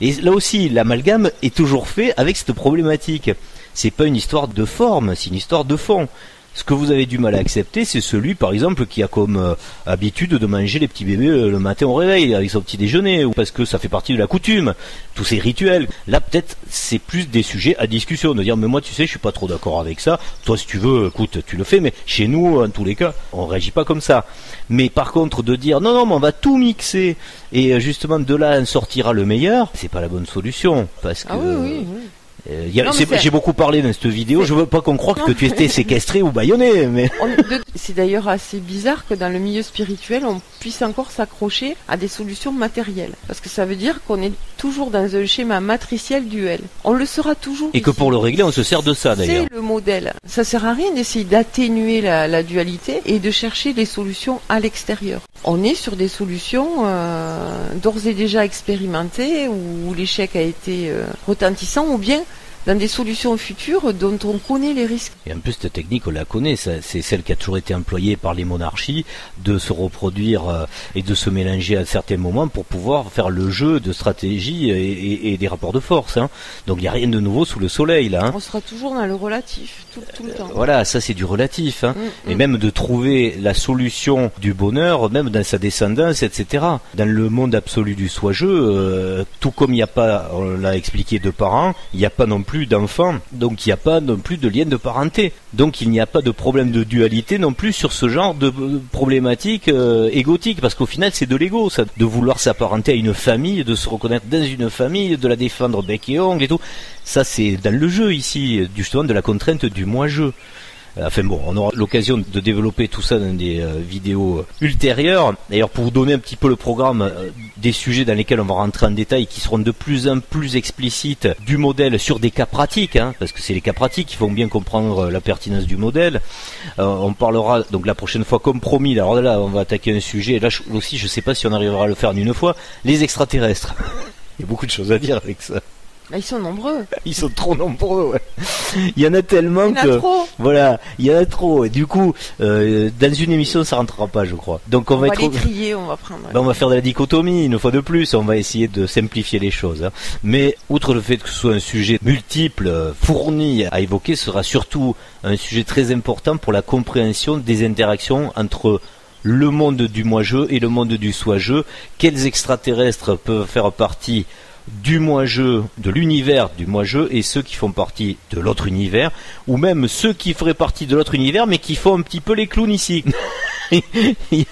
Et là aussi, l'amalgame est toujours fait avec cette problématique. C'est pas une histoire de forme, c'est une histoire de fond. Ce que vous avez du mal à accepter, c'est celui, par exemple, qui a comme habitude de manger les petits bébés le matin au réveil, avec son petit déjeuner, ou parce que ça fait partie de la coutume, tous ces rituels. Là, peut-être, c'est plus des sujets à discussion, de dire, mais moi, tu sais, je suis pas trop d'accord avec ça. Toi, si tu veux, écoute, tu le fais, mais chez nous, en tous les cas, on réagit pas comme ça. Mais par contre, de dire, non, mais on va tout mixer, et justement, de là, en sortira le meilleur, c'est pas la bonne solution, parce que... Ah oui. J'ai beaucoup parlé dans cette vidéo, je veux pas qu'on croie que tu étais séquestré ou bâillonné, mais... C'est d'ailleurs assez bizarre que dans le milieu spirituel, on puisse encore s'accrocher à des solutions matérielles. Parce que ça veut dire qu'on est toujours dans un schéma matriciel duel. On le sera toujours. Et que pour le régler, on se sert de ça d'ailleurs. C'est le modèle. Ça sert à rien d'essayer d'atténuer la dualité et de chercher les solutions à l'extérieur. On est sur des solutions d'ores et déjà expérimentées, où l'échec a été retentissant, ou bien dans des solutions futures dont on connaît les risques. Et en plus, cette technique, on la connaît, c'est celle qui a toujours été employée par les monarchies, de se reproduire et de se mélanger à certains moments pour pouvoir faire le jeu de stratégie et des rapports de force. Hein. Donc il n'y a rien de nouveau sous le soleil là. Hein. On sera toujours dans le relatif, tout le temps. Voilà, ça c'est du relatif. Hein. Et même de trouver la solution du bonheur, même dans sa descendance, etc. Dans le monde absolu du soi-jeu, tout comme il n'y a pas, on l'a expliqué, de parents, il n'y a pas non plus d'enfants, donc il n'y a pas non plus de lien de parenté. Donc il n'y a pas de problème de dualité non plus sur ce genre de problématique égotique, parce qu'au final c'est de l'ego, ça, de vouloir s'apparenter à une famille, de se reconnaître dans une famille, de la défendre bec et ongle et tout. Ça c'est dans le jeu ici, justement de la contrainte du moi-jeu. Enfin bon, on aura l'occasion de développer tout ça dans des vidéos ultérieures. D'ailleurs, pour vous donner un petit peu le programme des sujets dans lesquels on va rentrer en détail, qui seront de plus en plus explicites du modèle sur des cas pratiques, hein, parce que c'est les cas pratiques qui font bien comprendre la pertinence du modèle. On parlera donc la prochaine fois, comme promis, alors là on va attaquer un sujet, là aussi je sais pas si on arrivera à le faire en une fois, les extraterrestres. Il y a beaucoup de choses à dire avec ça. Ils sont nombreux. Ils sont trop nombreux, ouais. Il y en a tellement il y en a trop. Voilà, il y en a trop. Et du coup, dans une émission, ça rentrera pas, je crois. Donc on va les trier, on va prendre. On va faire de la dichotomie, une fois de plus. On va essayer de simplifier les choses. Hein. Mais outre le fait que ce soit un sujet multiple, fourni à évoquer, ce sera surtout un sujet très important pour la compréhension des interactions entre le monde du moi-jeu et le monde du soi-jeu. Quels extraterrestres peuvent faire partie du moi-jeu, de l'univers du moi-jeu, et ceux qui font partie de l'autre univers, ou même ceux qui feraient partie de l'autre univers mais qui font un petit peu les clowns ici. Il y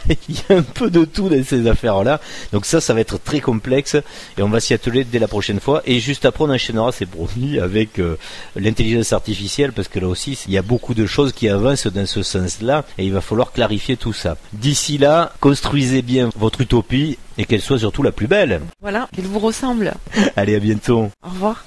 a un peu de tout dans ces affaires-là, donc ça va être très complexe et on va s'y atteler dès la prochaine fois. Et juste après on enchaînera, c'est promis, avec l'intelligence artificielle, parce que là aussi il y a beaucoup de choses qui avancent dans ce sens-là et il va falloir clarifier tout ça. D'ici là, construisez bien votre utopie et qu'elle soit surtout la plus belle. Voilà, qu'elle vous ressemble. Allez, à bientôt. Au revoir.